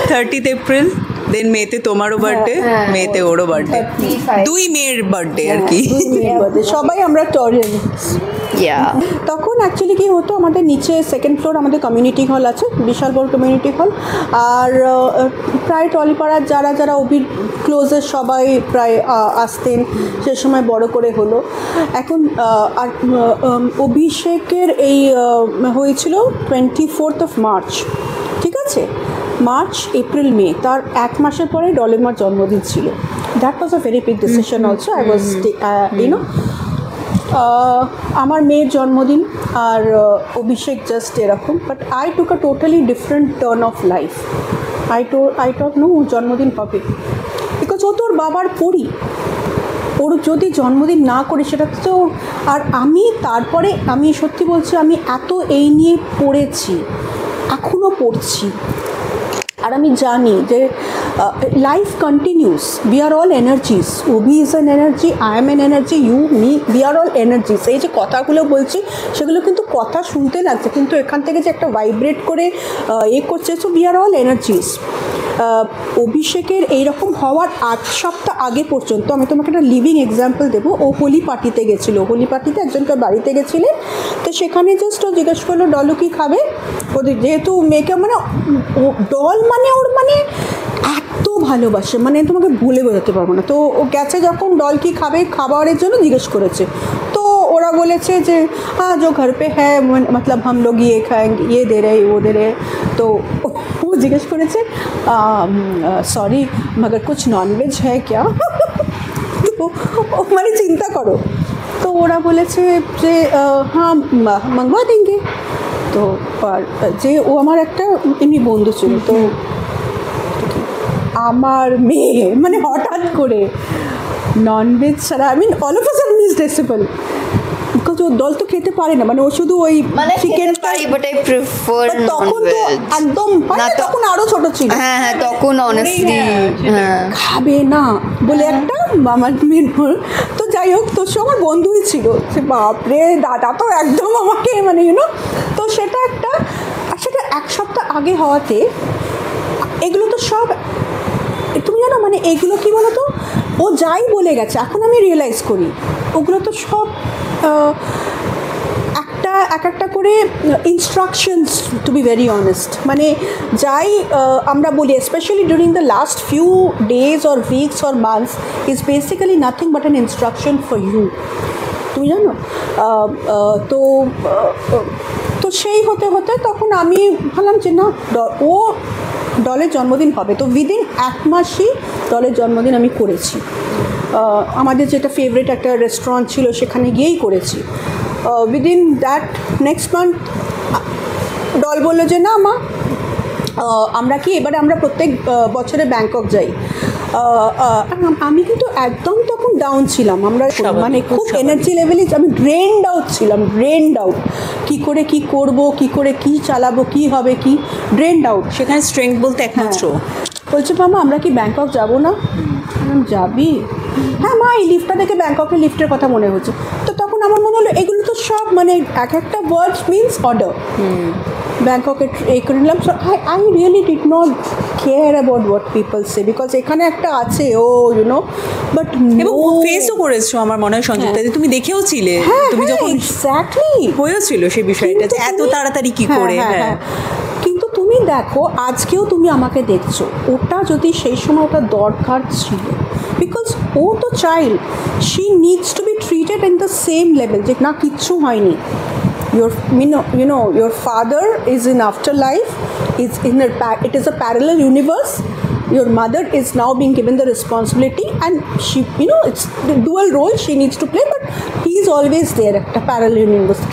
30 এপ্রিল, দেন মেতে তোমারও বার্থডে, মেতে ওরও বার্থডে, 2 মেয়ের বার্থডে আর কি। সবাই আমরা টরেন্টস। তখন অ্যাকচুয়ালি কী হতো, আমাদের নিচে সেকেন্ড ফ্লোর আমাদের কমিউনিটি হল আছে, বিশাল বড় কমিউনিটি হল। আর প্রায় টলিপাড়ার যারা যারা অভির ক্লোজের সবাই প্রায় আসতেন। সে সময় বড় করে হলো। এখন আর অভিষেকের এই হয়েছিল 24 মার্চ, ঠিক আছে? মার্চ, এপ্রিল, মে, তার 1 মাসের পরে ডলিমার জন্মদিন ছিল। That was a very big decision also. I was you know, আমার মেয়ের জন্মদিন আর অভিষেক জাস্ট এরকম, but I took a totally different turn of life. I talk no জন্মদিন হবে, বিকজ ও তোর বাবার পড়ি, ওর যদি জন্মদিন না করি সেটা তো। আর আমি তারপরে, আমি সত্যি বলছি, আমি এত এই নিয়ে পড়েছি, এখনও পড়ছি। আর আমি জানি যে life continues, we are all energies. Ovi is an energy, I am an energy, you, me, we are all energies. এই যে কথাগুলো বলছি সেগুলো কিন্তু কথা শুনতে লাগছে, কিন্তু এখান থেকে যে একটা ভাইব্রেট করে করছে, so we are all energies. অভিষেকের এইরকম হওয়ার 8 সপ্তাহ আগে পর্যন্ত, আমি তোমাকে একটা লিভিং এক্সাম্পল দেবো। ও হোলি পার্টিতে গেছিলো, হোলি পার্টিতে একজনকে বাড়িতে গেছিলেন। তো সেখানে জাস্ট ও জিজ্ঞেস করলো, ডলু কী খাবে? ওদের যেহেতু মেয়েকে মানে ডল মানে ওর মানে এত ভালোবাসে, মানে তোমাকে বলে বোঝাতে পারবো না। তো ও গেছে যখন, ডল কী খাবে, খাবারের জন্য জিজ্ঞেস করেছে। তো ওরা বলেছে যে হ্যাঁ जो घर पे है मतलब हम लोग ये खाएंगे, ये दे रहे वो दे रहे। तो ও জিজ্ঞেস করেছে সরি मगर कुछ नॉनवेज है क्या? তো মানে চিন্তা করো। তো ওরা বলেছে যে হ্যাঁ मंगवा देंगे। তো যে ও আমার একটা এমনি বন্ধু ছিল, তো আমার মেয়ে মানে হঠাৎ করে ননভেজ ছাড়া, I mean all of a sudden is disable, because ও দল তো খেতে পারে না, মানে ও শুধু ওই চিকেনটাই, বাট আই প্রিফার তখন তো একদম তখন আরো ছোট ছিল। হ্যাঁ হ্যাঁ, তখন অনেস্টলি খাবে না বলে একটা আমার মেয়ের। তো যাই যাই হোক, তো সে আমার বন্ধুই ছিল। সে বাপরে দাদা তো একদম আমাকে মানে তো সেটা একটা, আর সেটা এক সপ্তাহ আগে হওয়াতে এগুলো তো সব তুমি জানো মানে এগুলো কি বলো তো, ও যাই বলে গেছে এখন আমি রিয়েলাইজ করি ওগুলো তো সব এক একটা করে instructions, to be very honest. মানে যাই আমরা বলি specially during the last few days or weeks or months is basically nothing but an instruction for you, তুমি জানো। তো তো সেই হতে হতে তখন আমি ভাবলাম যে না, ও ডলের জন্মদিন হবে, তো উইদিন 1 মাসই ডলের জন্মদিন আমি করেছি। আমাদের যেটা ফেভারিট একটা রেস্টুরেন্ট ছিল সেখানে গিয়েই করেছি। Within that next month doll বললো যে না মা, আমরা কি এবারে আমরা প্রত্যেক বছরে ব্যাংকক যাই। আমি কিন্তু একদম তখন ডাউন ছিলাম, আমরা মানে খুব এনার্জি লেভেলে আমি ড্রেনড আউট ছিলাম, ড্রেনড আউট। কী করে কী করবো, কী করে কী চালাবো, কী হবে, কি ড্রেনড আউট। সেখানে স্ট্রেংথ বলতে একমাত্র বলছে মামা আমরা কি ব্যাংকক যাবো না? যাবি? হ্যাঁ মা, এই লিফটটা দেখে ব্যাংককের লিফটের কথা মনে হচ্ছে। তো তখন আমার মনে হলো এগুলো তো সব মানে এক একটা ওয়ার্ড মিনস অর্ডার। ব্যাংককে এই করে নিলাম। So I really did not care about what people say, because এখানে একটা আছে বাট এবং ফেসও করেছো আমার মনে হয় সঞ্চিতা, তুমি দেখেও ছিলে, তুমি যখন এক্স্যাক্টলি হয়েছিল সেই বিষয়টা যে এত তাড়াতাড়ি কি করে। হ্যাঁ কিন্তু তুমি দেখো আজকেও তুমি আমাকে দেখছো, ওটা যদি সেই সময় ওটা দরকার ছিল, বিকজ ও তো child, she needs to be treated in the same level, যে না কিচ্ছু হয়নি। Your father is in afterlife, it is a parallel universe. Your mother is now being given the responsibility and she, it's the dual role she needs to play, but he is always there, একটা parallel universe.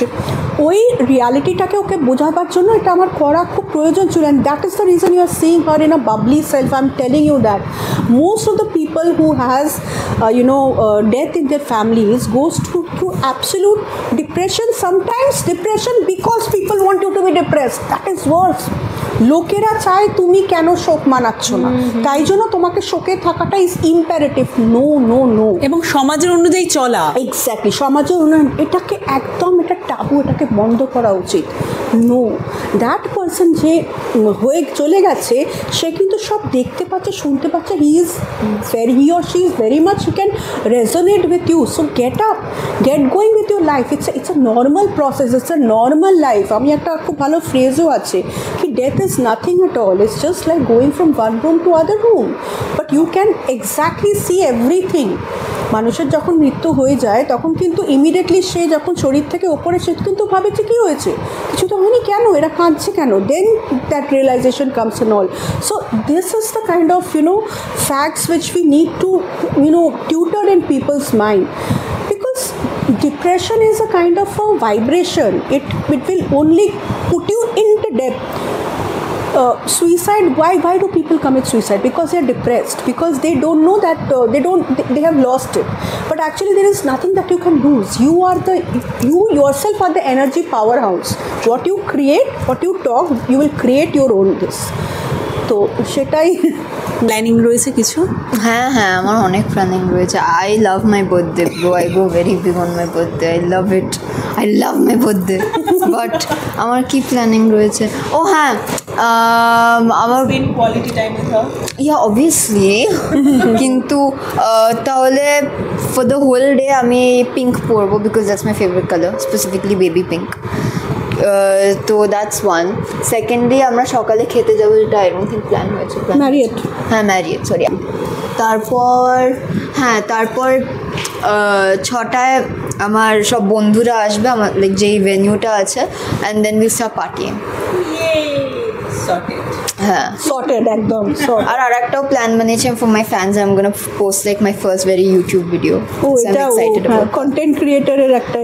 ওই রিয়ালিটিটাকে ওকে বোঝাবার জন্য এটা আমার করা খুব প্রয়োজন ছিল, and that is the reason you are seeing her in a bubbly self. I'm telling you that most of the people who has death in their families goes through absolute depression, sometimes depression because people want you to be depressed. That is worse. লোকেরা চায় তুমি কেন শোক মানাচ্ছ না, তাই জন্য তোমাকে শোকে থাকাটা is imperative. No no no, এবং সমাজের অনুযায়ী চলা, এক্স্যাক্টলি সমাজের উন্নয়ন, এটাকে একদম এটা টাবু, এটাকে বন্ধ করা উচিত। নো, দ্যাট পারসন যে হয়ে চলে গেছে সে কিন্তু সব দেখতে পাচ্ছে, শুনতে পাচ্ছে, he or she is very much, he can resonate with you. So get up, get going with your life. It's a normal process, it's a normal life. আমি একটা খুব ভালো ফ্রেজও আছে কি, death is nothing at all, it's just like going from one room to other room, but you can exactly see everything. মানুষের যখন মৃত্যু হয়ে যায় তখন কিন্তু ইমিডিয়েটলি সে যখন শরীর থেকে ওপরে সে কিন্তু ভাবে যে কী হয়েছে, কিছু তো হয়নি, কেন এরা কাঁদছে কেন, then that realisation comes and all. So this is the kind of facts which we need to tutor in people's mind, because depression is a kind of a vibration. It will only put you into depth. Suicide, why do people commit suicide? Because they are depressed, because they don't know that they have lost it. But actually there is nothing that you can lose. You yourself are the energy powerhouse. What you create, what you talk, you will create your own this. তো সেটাই। Planning রয়েছে কিছু? হ্যাঁ হ্যাঁ, আমার অনেক planning রয়েছে। I love my birthday bro, I go very big on my birthday, I love it, I love my birthday. But আমার কি প্ল্যানিং রয়েছে? ও হ্যাঁ, আমার quality time with her, yeah obviously. কিন্তু তাহলে ফর দ্য হোল ডে আমি pink পরবো, because that's my favourite colour, specifically baby pink. তো দ্যাটস ওয়ান। সেকেন্ডলি আমরা সকালে খেতে যাবো, যেটা আই ডোন্ট থিঙ্ক প্ল্যান হয়েছে। ম্যারিয়েট, হ্যাঁ ম্যারিয়েট, সরি। তারপর 6টায় আমার সব বন্ধুরা আসবে, আমার লাইক যেই ভেনিউটা আছে, and then will start partying. হ্যাঁ, সর্টেড একদম। আর একটাও প্ল্যান বানিয়েছি for my fans, I am gonna post like my first very YouTube video. এটা কন্টেন্ট ক্রিয়েটরের একটা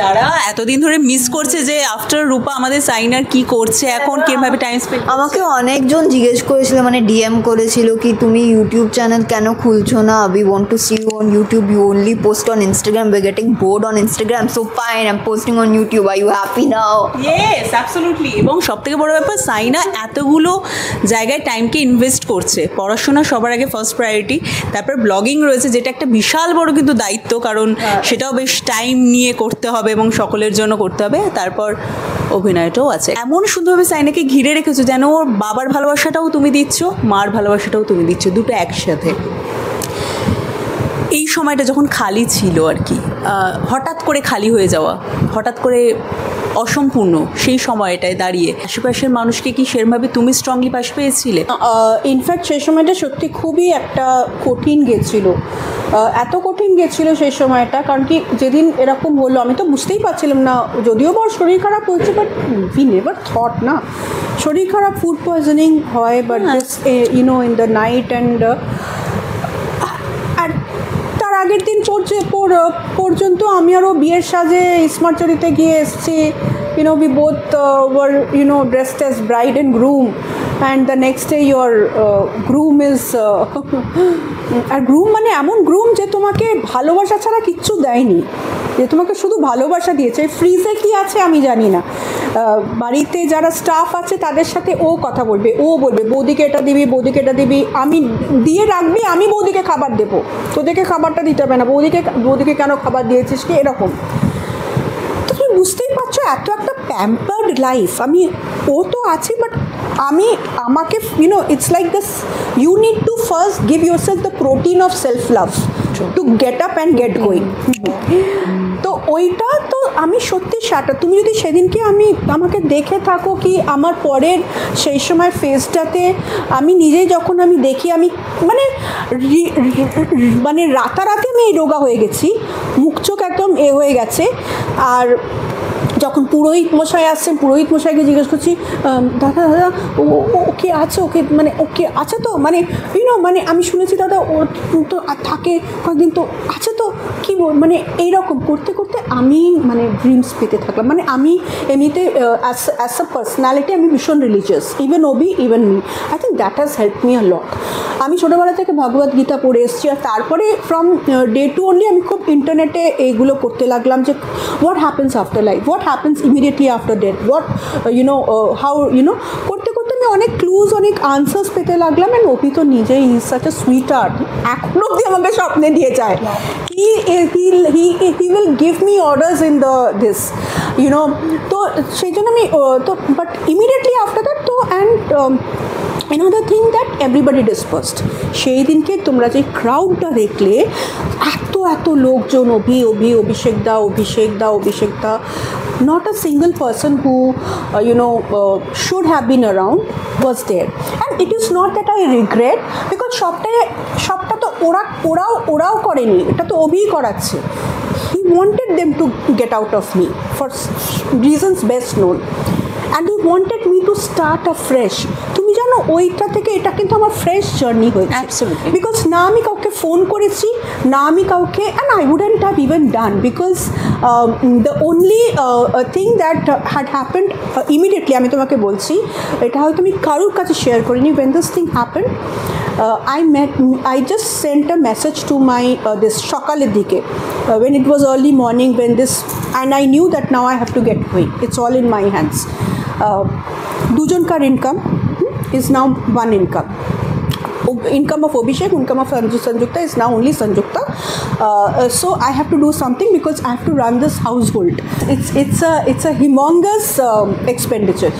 যারা এতদিন ধরে মিস করছে যে আফটার রূপা আমাদের সাইনার কি করছে এখন, কিভাবে টাইম স্পেন্ড। আমাকে অনেকজন জিজ্ঞেস করেছিল, মানে ডিএম করেছিল কি তুমি ইউটিউব চ্যানেল কেন খুলছো না, we want to see you on YouTube, you only post on Instagram, we are getting bored on Instagram, so fine I am posting on YouTube, are you happy now? Yes, absolutely. এবং সবথেকে বড় ব্যাপার ব্যাপার, সাইনা এতগুলো জায়গায় টাইমকে invest করছে। পড়াশোনা সবার আগে ফার্স্ট প্রায়োরিটি, তারপর ব্লগিং রয়েছে যেটা একটা বিশাল বড় কিন্তু দায়িত্ব, কারণ সেটাও বেশ টাইম নিয়ে করতে হবে এবং সকলের জন্য করতে হবে। তারপর অভিনয়টাও আছে। এমন সুন্দরভাবে সাইনাকে ঘিরে রেখেছো যেন ওর বাবার ভালোবাসাটাও তুমি দিচ্ছ, মার ভালোবাসাটাও তুমি দিচ্ছ, দুটো একসাথে। এই সময়টা যখন খালি ছিল আর কি, হঠাৎ করে খালি হয়ে যাওয়া, হঠাৎ করে অসম্পূর্ণ, সেই সময়টায় দাঁড়িয়ে আশেপাশের মানুষকে কি সেরমভাবে তুমি স্ট্রংলি পাশ পেয়েছিলে? ইনফ্যাক্ট সেই সময়টা সত্যি খুবই একটা কঠিন গেছিলো, এত কঠিন গেছিলো সেই সময়টা, কারণ কি যেদিন এরকম হলো আমি তো বুঝতেই পারছিলাম না, যদিও বড় শরীর খারাপ হয়েছে, বাট উই নেভার থট না শরীর খারাপ, ফুড পয়জনিং হয়, but this YONO in the night and তার আগের দিন পর্যন্ত আমি আরও বিয়ের সাজে ইসমারচরিতে গিয়ে এসেছি, you know we both were you know dressed as bride and groom, and the next day your groom is আর গ্রুম মানে এমন গ্রুম যে তোমাকে ভালোবাসা ছাড়া কিচ্ছু দেয়নি, যে তোমাকে শুধু ভালোবাসা দিয়েছে। ফ্রিজে কি আছে আমি জানি না, বাড়িতে যারা স্টাফ আছে তাদের সাথে ও কথা বলবে, ও বলবে বৌদিকে এটা দিবি, বৌদিকে এটা দিবি, আমি দিয়ে রাখবি, আমি বৌদিকে খাবার দেবো, তোদেরকে খাবারটা দিতে হবে না, বৌদিকে কেন খাবার দিয়েছিস কি, এরকম। তো তুমি বুঝতেই পারছো এত একটা প্যাম্পার্ড লাইফ। ও তো আছে, বাট আমাকে you know it's like this, you need to first give yourself the protein of self love to get up and get going. তো ওইটা তো আমি সত্যি সাটা, তুমি যদি সেদিনকে আমাকে দেখে থাকো কি আমার পরের সেই সময় ফেসটাতে আমি নিজেই যখন আমি দেখি, আমি মানে রাতারাতি আমি এই রোগা হয়ে গেছি, মুখ চোখ একদম হয়ে গেছে। আর যখন পুরোহিত মশাই আসছেন, পুরোহিত মশাইকে জিজ্ঞেস করছি, দাদা ওকে আছে, ওকে আছে তো, মানে আমি শুনেছি দাদা ও তো থাকে কয়েকদিন, তো আছে তো, কী এইরকম করতে করতে আমি ড্রিমস পেতে থাকলাম। আমি এমনিতে অ্যাজ আ পার্সোনালিটি আমি ভীষণ religious, even Obi, even me, I think that has help me a lot. আমি ছোটোবেলা থেকে ভগবদ গীতা পড়ে এসেছি, আর তারপরে ফ্রম ডে টু অনলি আমি খুব ইন্টারনেটে এইগুলো করতে লাগলাম যে what happens after life, what happens immediately after death, what how করতে করতে আমি অনেক ক্লুজ, অনেক আনসার্স পেতে লাগলাম। অ্যান্ড ওপি তো নিজেই is such a sweet art, এখনও অবধি আমাকে স্বপ্নে দিয়ে যায়, he will give me orders in this, তো সেই জন্য আমি তো, বাট ইমিডিয়েটলি আফটার দ্যাট তো, and another thing that everybody dispersed, সেই দিনকে তোমরা যে ক্রাউডটা দেখলে, এত লোকজন, অভিষেক দা, not a single person who should have been around was there. And it is not that I regret, because সবটা তো ওরাও করেনি, এটা তো অভি করাচ্ছে। He wanted them to get out of me for reasons best known, and he wanted me to start afresh. তুমি জানো ওইটা থেকে এটা কিন্তু আমার ফ্রেশ জার্নি হয়েছে, অ্যাবসলিউটলি, বিকজ না আমি কাউকে ফোন করেছি, না আমি কাউকে, and I wouldn't have even done, because the only thing that had happened immediately, আমি তোমাকে বলছি, এটা হয়তো আমি কারোর কাছে শেয়ার করিনি, when this thing happened, I just sent a message to my this সকালের দিকে, when it was early morning, when this, and I knew that now I have to get going, it's all in my hands. দুজনকার income is now one income. Income of Abhishek, income of Sanjukta is now only Sanjukta. So I have to do something because I have to run this household. It's a humongous expenditure.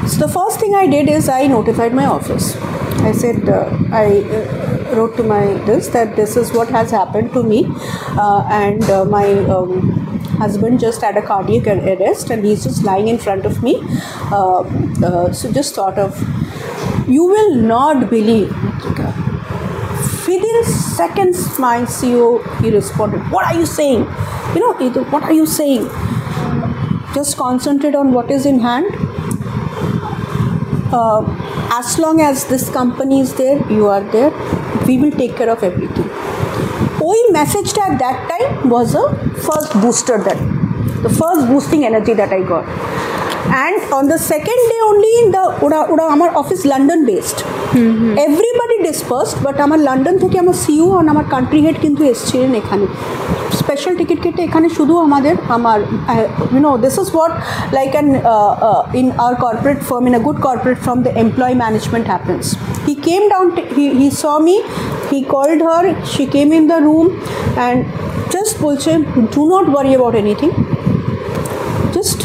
So the first thing I did is I notified my office. I said, I wrote to that this is what has happened to me, and my husband just had a cardiac arrest and he's just lying in front of me. So just thought of, you will not believe, within seconds my CEO, he responded, what are you saying? What are you saying? Just concentrate on what is in hand. As long as this company is there, you are there, we will take care of everything. ওই মেসেজটা at that time was a first booster, the first boosting energy that I got. and on the second day only ওরা আমার office London based, everybody dispersed, but আমার London থেকে আমার CEO আর আমার country head কিন্তু এসেছিলেন এখানে স্পেশাল টিকিট কেটে এখানে শুধু আমার this is what like an in our corporate firm, in a good corporate firm, the employee management happens. He came down, he saw me, he called her, she came in the room and just বলছে, do not worry about anything, just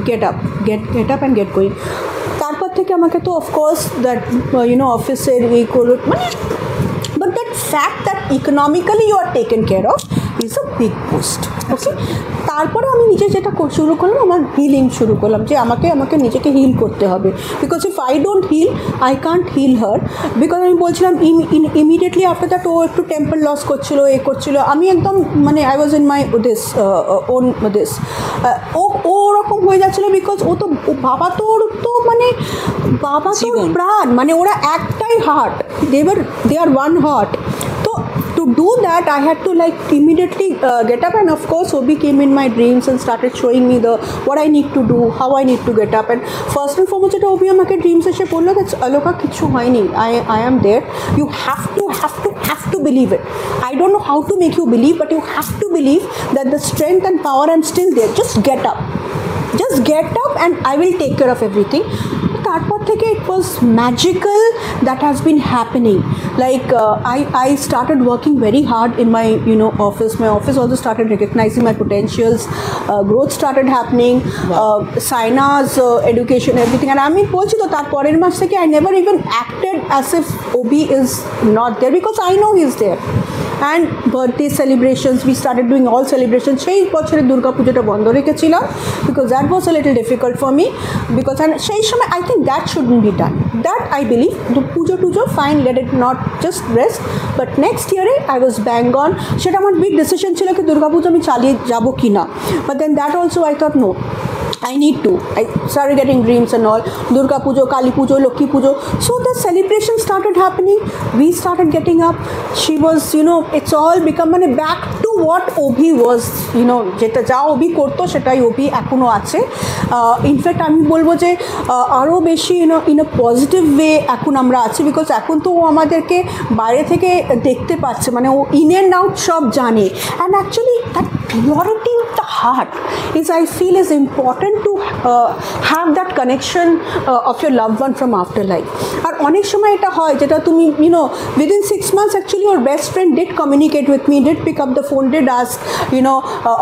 get up and get going. তারপর থেকে আমাকে তো of course that অফিসের এই করলো মানে, but that fact that economically you are taken care of is a big boost. ওকে, তারপরে আমি নিজে যেটা শুরু করলাম, আমার হিলিং শুরু করলাম, যে আমাকে নিজেকে হিল করতে হবে, because if I don't heal I can't heal her. Because আমি বলছিলাম ইমিডিয়েটলি আফটার দ্যাট ও একটু টেম্পার লস করছিল, করছিল, আমি একদম মানে আই ওয়াজ ইন মাই ও ওরকম হয়ে যাচ্ছিলো, বিকজ ও তো বাবা তোর তো মানে বাবা তোর প্রাণ, মানে ওরা একটাই heart, they are one heart. So to do that I had to like immediately get up, and of course Obi came in my dreams and started showing me what I need to do, how I need to get up. And first and foremost যেটা Obi আমাকে dreams এসে বললো that Aloka কিছু হয়নি, I am there, you have to believe it. I don't know how to make you believe, but you have to believe that the strength and power I'm still there. Just get up and I will take care of everything. তারপর থেকে it was magical that has been happening. Like I started working very hard in my office. My office also started recognizing my potentials. Growth started happening. Saina's education, everything. And I mean বলছি তো তার পরের মাস থেকে I never even acted as if Obi is not there, because I know he is there. And birthday celebrations, we started doing all celebrations. সেই বছরে দুর্গা পুজোটা বন্ধ রেখেছিলাম, because that was a little difficult for me, because and সেই সময় I think that shouldn't be done. That I believe the pujo fine, let it not just rest, but next year I was bang on. সেটা আমার big decision ছিল কি দুর্গা পুজো আমি চালিয়ে যাব কিনা, but then that also I thought no, I need to. I started getting dreams and all. Durga Pujo, Kali Pujo, Lokhi Pujo. So the celebration started happening. We started getting up. She was, it's all become back to what Obi was. যেটা যা Obi করতো সেটাই Obi এখনো আছে. In fact আমি বলবো যে আরও বেশি ইন আ পজিটিভ ওয়ে এখন আমরা আছি, বিকজ এখন তো ও আমাদেরকে বাইরে থেকে দেখতে পাচ্ছে, মানে ও ইন অ্যান্ড আউট সব জানে। And actually that purity of the heart is I feel is important to have that connection of your loved one from afterlife. আর অনেক সময় এটা হয় যেটা তুমি within 6 months actually your best friend did communicate with me, did pick up the phone, did ask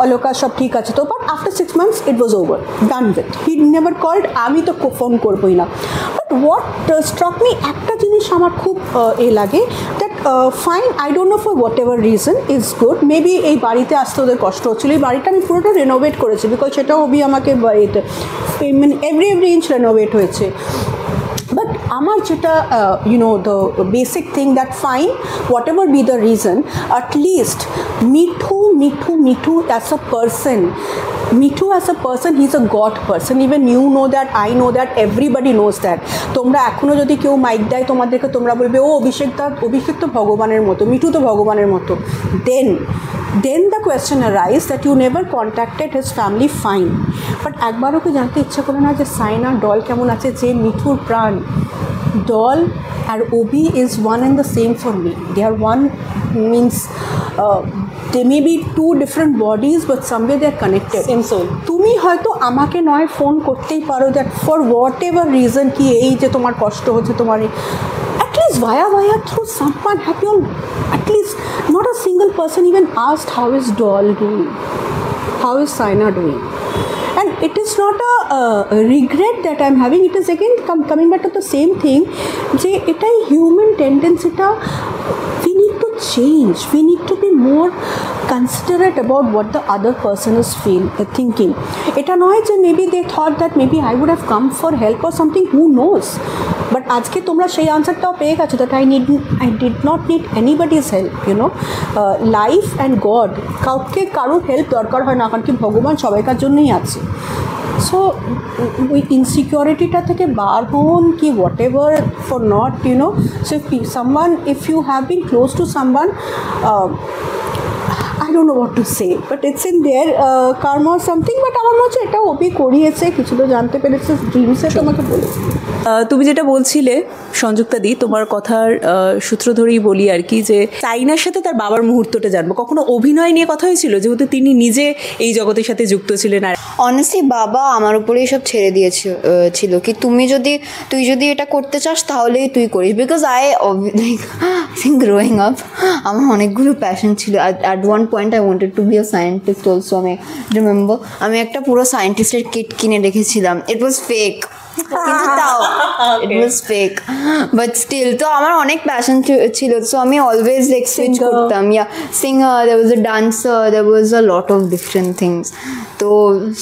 Aloka সব ঠিক আছে তো, but after 6 months it was over, done with. He never called, আমি তো ফোন করবোই না। But what struck me, একটা জিনিস আমার খুব লাগে, that fine, I don't know for whatever reason, is good, maybe এই বাড়িতে আসতে ওদের কষ্ট হচ্ছিল, এই বাড়িটা আমি পুরোটা রেনোভেট করেছি, বিকজ সেটা Obi আমাকে এভরি ইঞ্চ রেনোভেট হয়েছে। বাট আমার যেটা the basic thing that fine, whatever be the reason, at least Mithu as a person, he's a God person. Even you know that, I know that, everybody knows that. তোমরা এখনো যদি কেউ mic দেয় তোমাদেরকে, তোমরা বলবে ও অভিষেক তো ভগবানের মতো, মিঠু তো ভগবানের মতো। Then the question arise that you never contacted his family, fine, but একবারও কি জানতে ইচ্ছা করে না যে সাইনা ডল কেমন আছে, যে মিঠুর প্রাণ? Doll and Obi is one and the same for me. They are one, means they may be two different bodies, but somewhere they are connected. Same soul. তুমি হয়তো আমাকে নয় ফোন করতেই পারো that for whatever reason কি এই যে তোমার কষ্ট হচ্ছে, তোমার at least via through someone have you at least not a single person even asked how is Doll doing, how is Saina doing. And it is not a regret that I am having, it is again coming back to the same thing, যে এটাই human tendency টা, we need to change, we need to be more considerate about what the other person is thinking. এটা নয় যে maybe they thought that maybe I would have come for help or something, who knows, but আজকে তোমরা সেই আনসারটাও পেয়ে গেছো that I did not need anybody's help, life and God, কারোর help দরকার হয় না, কারণ কি ভগবান সবাইকার জন্যই আছে। সো ওই ইনসিকিউরিটিটা থেকে বার হন কি whatever for not, so if someone, if you have been close to someone, I don't know what to say, but it's in their karma or something. But আমার মনে হচ্ছে এটা অভি করিয়েছে, কিছু তো জানতে পেরেছে ড্রিমসে তোমাকে বলেছে। তুমি যেটা বলছিলে সংযুক্তা দি, তোমার কথার সূত্র ধরেই বলি আর কি, যে চাইনার সাথে তার বাবার মুহূর্তটা জানবো। কখনো অভিনয় নিয়ে কথা হয়েছিল, যেহেতু তিনি নিজে এই জগতের সাথে যুক্ত ছিলেন? আর অনেস্টলি বাবা আমার উপরেই সব ছেড়ে দিয়েছিল কি তুই যদি এটা করতে চাস তাহলেই তুই করিস, বিকজ লাইক গ্রোয়িং আপ আমার অনেকগুলো প্যাশন ছিল। At one point I wanted to be a scientist also. আমি রিমেম্বার আমি একটা পুরো সায়েন্টিস্টের কিট কিনে রেখেছিলাম। ইট ওয়াজ ফেক, কিন্তু তাও it was fake, but still তো আমার অনেক প্যাশন ছিল। সো আমি অলওয়েজ লাইক সুইচ করতাম, singer, there was a dancer, there was a lot of different things. তো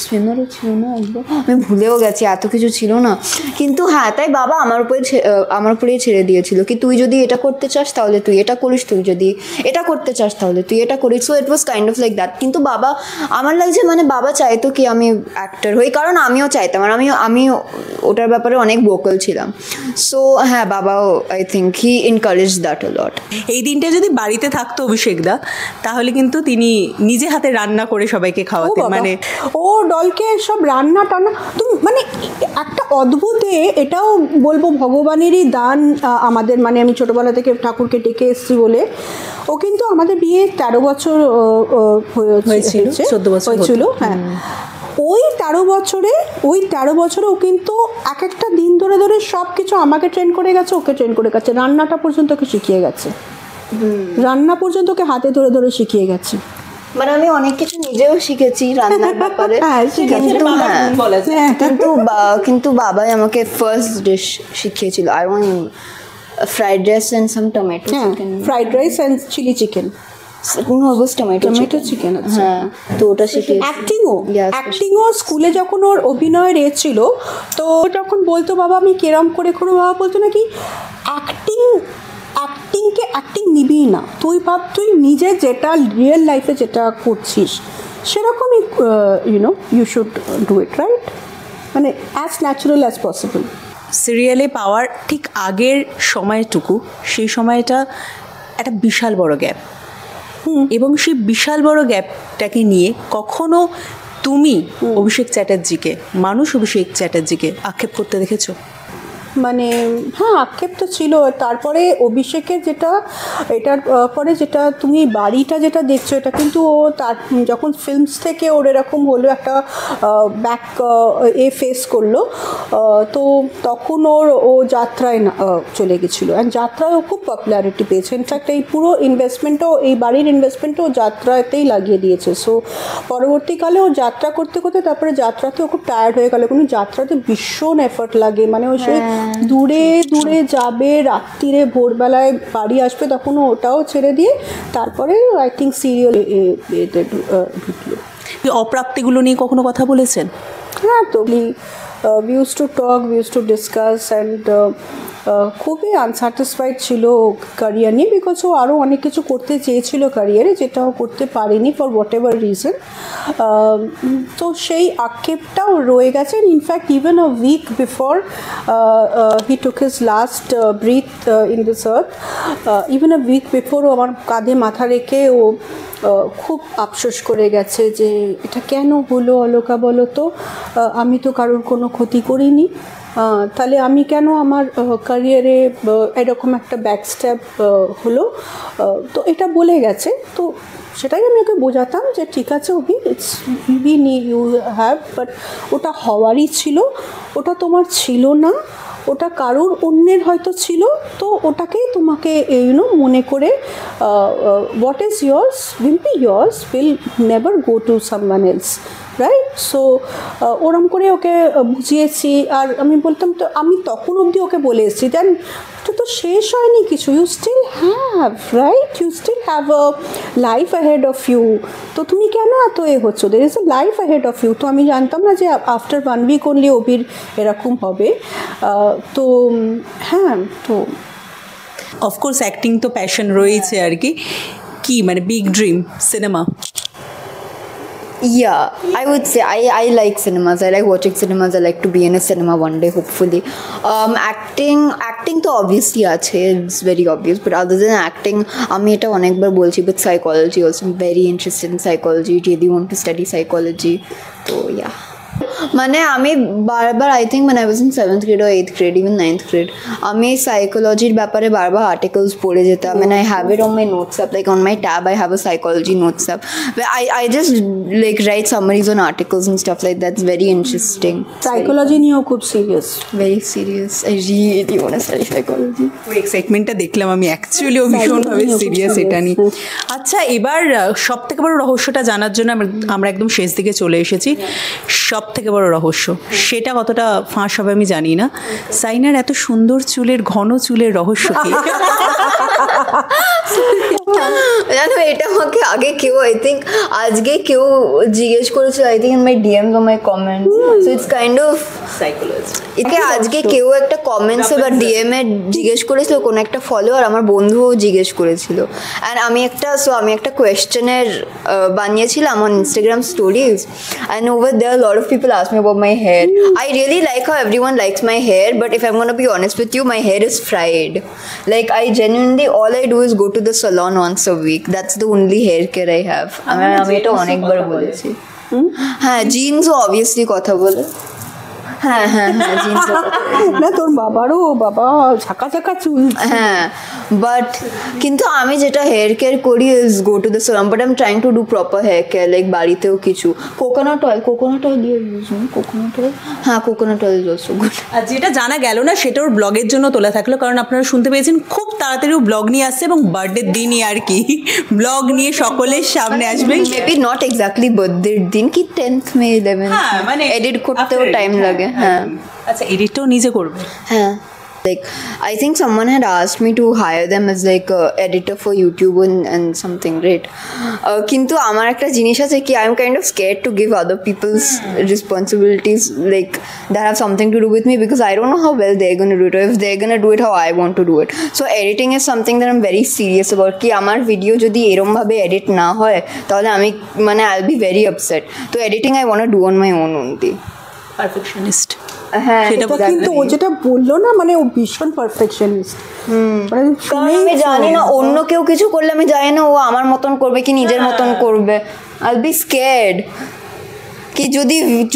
সুইমারও ছিল না একদম, আমি ভুলেও গেছি, এত কিছু ছিল না। কিন্তু হ্যাঁ, তাই বাবা আমার উপরেই ছেড়ে দিয়েছিল কি তুই যদি এটা করতে চাস তাহলে তুই এটা করিস, তুই যদি এটা করতে চাস তাহলে তুই এটা করিস। So it was kind of like that. কিন্তু বাবা, আমার লাগছে মানে বাবা চাইতো কি আমি অ্যাক্টর হই, কারণ আমিও চাইতাম, আর আমি ওটার ব্যাপারে অনেক ভোকাল ছিলাম। সো হ্যাঁ, বাবাও I think he encourage that a lot. এই দিনটা যদি বাড়িতে থাকতো অভিষেক দা, তাহলে কিন্তু তিনি নিজে হাতে রান্না করে সবাইকে খাওয়াতেন। মানে ও ডলকে সব রান্না টান্না, তুমি মানে একটা অদ্ভুত, এটাও বলবো ভগবানেরই দান আমাদের। মানে আমি ছোটোবেলা থেকে ঠাকুরকে ডেকে এসেছি বলে, ও কিন্তু আমাদের বিয়ে 13 বছর হয়েছিল, 14 বছর হয়েছিল। হ্যাঁ, ওই 13 বছরে ও কিন্তু এক একটা দিন ধরে ধরে সব কিছু আমাকে ট্রেন করে গেছে, ওকে ট্রেন করে গেছে, রান্নাটা পর্যন্ত ওকে শিখিয়ে গেছে, রান্না পর্যন্ত ওকে হাতে ধরে ধরে শিখিয়ে গেছে। মানে আমি অনেক কিছু নিজেও শিখেছি রান্নার ব্যাপারে, কিন্তু বাবাই আমাকে ফার্স্ট ডিশ শিখিয়েছিল। I want fried rice and some tomato chicken, fried rice and chilli chicken, tomato chicken. হ্যাঁ, তো ওটা শিখে অ্যাক্টিংও স্কুলে যখন ওর অভিনয়ের ছিল, তো যখন বলতো বাবা আমি কেরম করে বাবা বলতো নাকি অ্যাক্টিং নিবি না, তুই ভাব তুই নিজে যেটা রিয়েল লাইফে যেটা করছিস সেরকমই you should do it, right? মানে অ্যাজ ন্যাচারাল অ্যাজ পসিবল। সিরিয়ালে পাওয়ার ঠিক আগের সময়টুকু, সেই সময়টা একটা বিশাল বড় গ্যাপ, এবং সেই বিশাল বড় গ্যাপটাকে নিয়ে কখনো তুমি অভিষেক চ্যাটার্জিকে, অভিষেক চ্যাটার্জিকে আক্ষেপ করতে দেখেছো? মানে হ্যাঁ, আক্ষেপ তো ছিল। তারপরে অভিষেকের এটার পরে যেটা তুমি বাড়িটা যেটা দেখছো, এটা কিন্তু ও তার যখন ফিল্মস থেকে ওর এরকম হলো, একটা ব্যাক ফেস করলো, তো তখন ও যাত্রায় চলে গেছিলো, অ্যান্ড যাত্রায় ও খুব পপুলারিটি পেয়েছে। ইনফ্যাক্ট এই পুরো ইনভেস্টমেন্টও, এই বাড়ির ইনভেস্টমেন্টও যাত্রাতেই লাগিয়ে দিয়েছে। সো পরবর্তীকালে ও যাত্রা করতে করতে তারপরে যাত্রাতে ও খুব টায়ার্ড হয়ে গেল, কিন্তু যাত্রাতে ভীষণ এফর্ট লাগে। মানে ও সে দূরে দূরে যাবে, রাত্রিরে ভোরবেলায় বাড়ি আসবে, তখন ওটাও ছেড়ে দিয়ে তারপরে আই থিঙ্ক সিরিয়াল ঢুকলো। অপ্রাপ্তিগুলো নিয়ে কখনো কথা বলেছেন? হ্যাঁ, তো we used to talk, we used to discuss, and খুবই আনস্যাটিসফাইড ছিল ক্যারিয়ার নিয়ে, বিকজ ও আরও অনেক কিছু করতে চেয়েছিল ক্যারিয়ারে, যেটাও করতে পারেনি ফর হোয়াট এভার রিজন। তো সেই আক্ষেপটাও রয়ে গেছে। In fact even a week before he took his last breath in this earth, even a week before ও আমার কাঁধে মাথা রেখে ও খুব আফসোস করে গেছে যে এটা কেন হলো অলোকা বলো তো, আমি তো কারোর কোনো ক্ষতি করিনি, তাহলে আমি কেন আমার ক্যারিয়ারে এরকম একটা ব্যাকস্ট্যাপ হলো। তো এটা বলে গেছে। তো সেটাই আমি ওকে বোঝাতাম যে ঠিক আছে Abhi, it's we need you have, but ওটা হওয়ারই ছিল, ওটা তোমার ছিল না, ওটা কারোর অন্যের হয়তো ছিল, তো ওটাকেই তোমাকে মনে করে what is yours will be yours, will never go to someone else, right? So ওরম করে ওকে বুঝিয়েছি। আর আমি বলতাম, তো আমি তখন অবধি ওকে বলে এসেছি দেন তো শেষ হয়নি কিছু, you still have, right? You still have a life ahead of you, তো তুমি কেন এত হচ্ছো, there is a life ahead of you. তো আমি জানতাম না যে আফটার 1 উইক অনলি অভির এরকম হবে। তো হ্যাঁ, তো অফকোর্স অ্যাক্টিং তো প্যাশন রয়েছে আর কি। কি মানে big dream cinema? Yeah, I would say I like cinemas. I like watching cinemas. I like to be in a cinema one day, hopefully. Acting তো obviously আছে, it's very obvious. But other than acting, আমি এটা অনেকবার বলছি, but psychology also, I'm very interested in psychology. Really want to study psychology. So yeah. মানে আমি বারবার I think মানে I was in 7th grade or 8th grade, even 9th grade, আমি সাইকোলজির ব্যাপারে বারবার আর্টিকেলস পড়ে যেতাম, and I have it on my notes app, like on my tab I have a psychology notes app where I just like write summaries on articles and stuff like that. It's very interesting. Psychology নিয়েও খুব serious, very serious. I really want to study psychology. ওই এক্সাইটমেন্টটা দেখলাম আমি, অ্যাকচুয়ালিও ভীষণভাবে serious এটা নিয়ে। আচ্ছা, এবার সব থেকে বড় রহস্যটা জানার জন্য আমরা একদম শেষ দিকে চলে এসেছি। সব থেকে বড় রহস্য সেটা কতটা ফাঁস হবে আমি জানি না। সাইনার এত সুন্দর চুলের, ঘন চুলের রহস্য কি? জানো, এটা আমাকে আগে কেউ আই থিঙ্ক আজকে কেউ জিজ্ঞেস করেছিল, I think in my DMs or my comments, so it's kind of psychology. একে আজকে কেউ একটা কমেন্টসে বা ডিএমে জিজ্ঞেস করেছিল, কোনো একটা ফলোয়ার আমার বন্ধুও জিজ্ঞেস করেছিল, অ্যান্ড আমি একটা কোয়েশ্চেনের বানিয়েছিলাম on Instagram stories, and over there lot of people ask me about my hair. I really like how everyone likes my hair, but if I'm gonna be honest with you, my hair is fried. Like I genuinely, all I do is go to the salon once a week. That's the only hair care I have. আমি এটা অনেকবার বলেছি। হ্যাঁ, জিন্সও obviously কথা বলে। হ্যাঁ হ্যাঁ হ্যাঁ, জিন্স না তোর বাবারও বাবা ঝাঁকা ঝাঁকা চুল। হ্যাঁ, বাট কিন্তু আমি যেটা হেয়ার কেয়ার করি is go to the salon, but I am trying to do proper hair care, like বাড়িতেও কিছু কোকোনাট অয়েল দিয়ে ইউজ করি। কোকোনাট অয়েল, হ্যাঁ coconut oil is also good. আর যেটা জানা গেল না সেটা ওর ব্লগের জন্য তোলা থাকলো, কারণ আপনারা শুনতে পেয়েছেন খুব তাড়াতাড়ি ও ব্লগ নিয়ে আসছে, এবং বার্থডের দিনই আর কি ব্লগ নিয়ে সকলের সামনে আসবে। মেবি নট এক্স্যাক্টলি বার্থডের দিন, কি 10th May 11, মানে এডিট করতেও টাইম লাগে। হ্যাঁ আচ্ছা, এডিটটাও নিজে করবে? হ্যাঁ, like I think someone had asked me to hire them as like a editor for YouTube and something, right? Kintu amar ekta jinish ache ki I am kind of scared to give other people's responsibilities like that have something to do with me, because I don't know how well they're going to do it, or if they're going to do it how I want to do it. So editing is something that I'm very serious about, ki amar video jodi erom bhabe edit na hoy tahole ami mane I'll be very upset. So editing I want to do on my own only. Perfectionist. হ্যাঁ, এটা কিন্তু ও যেটা বললো না, মানে ও ভীষণ perfectionist. কারণ আমি জানি না অন্য কেউ কিছু করলে, আমি জানি না ও আমার মতন করবে কি নিজের মতন করবে। I'll be scared কি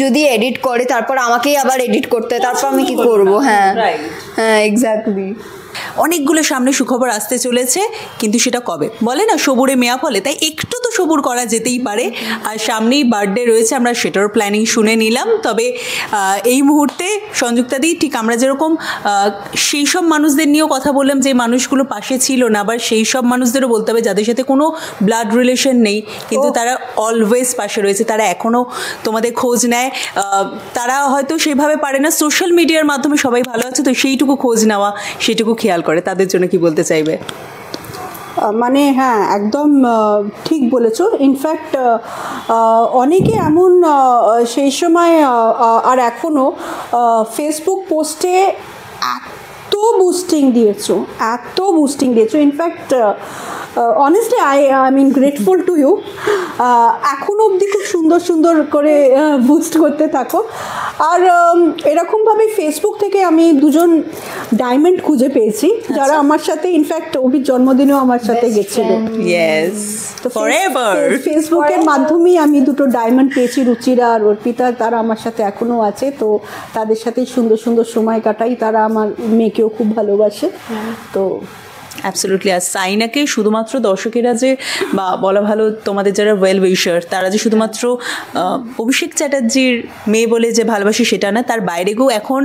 যদি এডিট করে তারপর আমাকেই আবার এডিট করতে, তারপর আমি কি করব? হ্যাঁ হ্যাঁ, এক্স্যাক্টলি। অনেকগুলো সামনে সুখবর আসতে চলেছে, কিন্তু সেটা কবে বলে না, সবুরে মেয়া ফলে, তাই একটু তো সবুর করা যেতেই পারে। আর সামনেই বার্থডে রয়েছে, আমরা সেটারও প্ল্যানিং শুনে নিলাম। তবে এই মুহূর্তে সংযুক্তাদি, ঠিক আমরা যেরকম সেই সব মানুষদের নিয়েও কথা বললাম যে মানুষগুলো পাশে ছিল না, আবার সেই সব মানুষদেরও বলতে হবে যাদের সাথে কোনো ব্লাড রিলেশন নেই, কিন্তু তারা অলওয়েজ পাশে রয়েছে, তারা এখনও তোমাদের খোঁজ নেয়। তারা হয়তো সেভাবে পারে না, সোশ্যাল মিডিয়ার মাধ্যমে সবাই ভালো আছে, তো সেইটুকু খোঁজ নেওয়া, সেইটুকু খেয়াল করে, তাদের জন্য কি বলতে চাইবে? মানে হ্যাঁ, একদম ঠিক বলেছো। ইনফ্যাক্ট অনেকে এমন সেই সময় আর এখনও ফেসবুক পোস্টে এত বুস্টিং দিয়েছো। In fact honestly I mean grateful to you. এখনও অবধি খুব সুন্দর করে বুস্ট করতে থাকো। আর এরকমভাবে ফেসবুক থেকে আমি দুজন ডায়মন্ড খুঁজে পেয়েছি, যারা আমার সাথে ইনফ্যাক্ট অভির জন্মদিনেও আমার সাথে গেছিল। ফেসবুকের মাধ্যমেই আমি দুটো ডায়মন্ড পেয়েছি, রুচিরা আর অর্পিতা, তারা আমার সাথে এখনও আছে। তো তাদের সাথেই সুন্দর সময় কাটাই, তারা আমার মেয়েকেও খুব ভালোবাসে। তো অ্যাবসলিউটলি। আর সাইনাকে শুধুমাত্র দর্শকেরা যে, বা বলা ভালো তোমাদের যারা ওয়েল উইশার, তারা যে শুধুমাত্র অভিষেক চ্যাটার্জির মেয়ে বলে যে ভালোবাসে সেটা না, তার বাইরেও এখন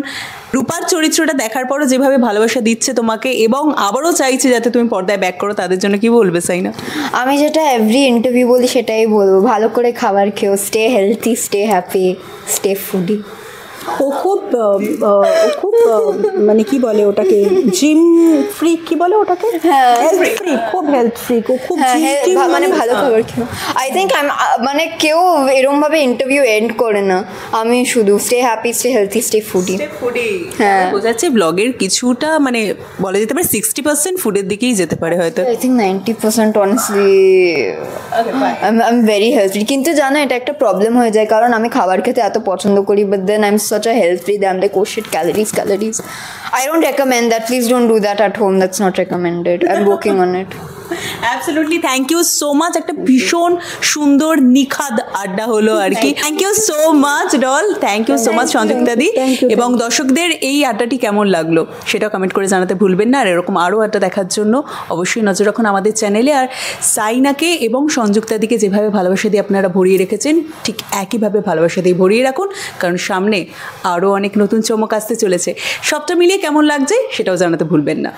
রূপার চরিত্রটা দেখার পরও যেভাবে ভালোবাসা দিচ্ছে তোমাকে, এবং আবারও চাইছে যাতে তুমি পর্দায় ব্যাক করো, তাদের জন্য কি বলবে সাইনা? আমি যেটা এভরি ইন্টারভিউ বলি সেটাই বলবো, ভালো করে খাবার খেও, stay healthy, stay happy, stay foodie. ও খুব মানে কি বলে ওটাকে, জিম ফ্রিক কি বলে ওটাকে, হেলথ ফ্রিক, খুব হেলথ ফ্রিক। ও খুব মানে ভালো খাবার খেয়ে আই থিঙ্ক মানে কেউ এরম ভাবে ইন্টারভিউ এন্ড করে না, আমি শুধু stay happy, stay healthy, stay foodie. হ্যাঁ, বোঝা যাচ্ছে ব্লগের কিছুটা মানে বলা যেতে পারে 60% ফুডের দিকেই যেতে পারে হয়তো। I think 90% honestly I am very healthy. কিন্তু জানো এটা একটা প্রবলেম হয়ে যায়, কারণ আমি খাবার খেতে এত পছন্দ করি, but then I am such a health freak that I'm like, oh shit, calories. I don't recommend that. Please don't do that at home. That's not recommended. I'm working on it. Absolutely, thank you so much. একটা ভীষণ সুন্দর নিখাদ আড্ডা হলো আর কি। Thank you so much doll, thank you so much সংযুক্তাদি। এবং দর্শকদের এই আড্ডাটি কেমন লাগলো সেটাও কমেন্ট করে জানাতে ভুলবেন না। আর এরকম আরও আড্ডা দেখার জন্য অবশ্যই নজর রাখুন আমাদের চ্যানেলে। আর সাইনাকে এবং সংযুক্তাদিকে যেভাবে ভালোবাসা দিয়ে আপনারা ভরিয়ে রেখেছেন, ঠিক একইভাবে ভালোবাসা দিয়ে ভরিয়ে রাখুন, কারণ সামনে আরও অনেক নতুন চমক আসতে চলেছে। সবটা মিলিয়ে কেমন লাগছে সেটাও জানাতে ভুলবেন না।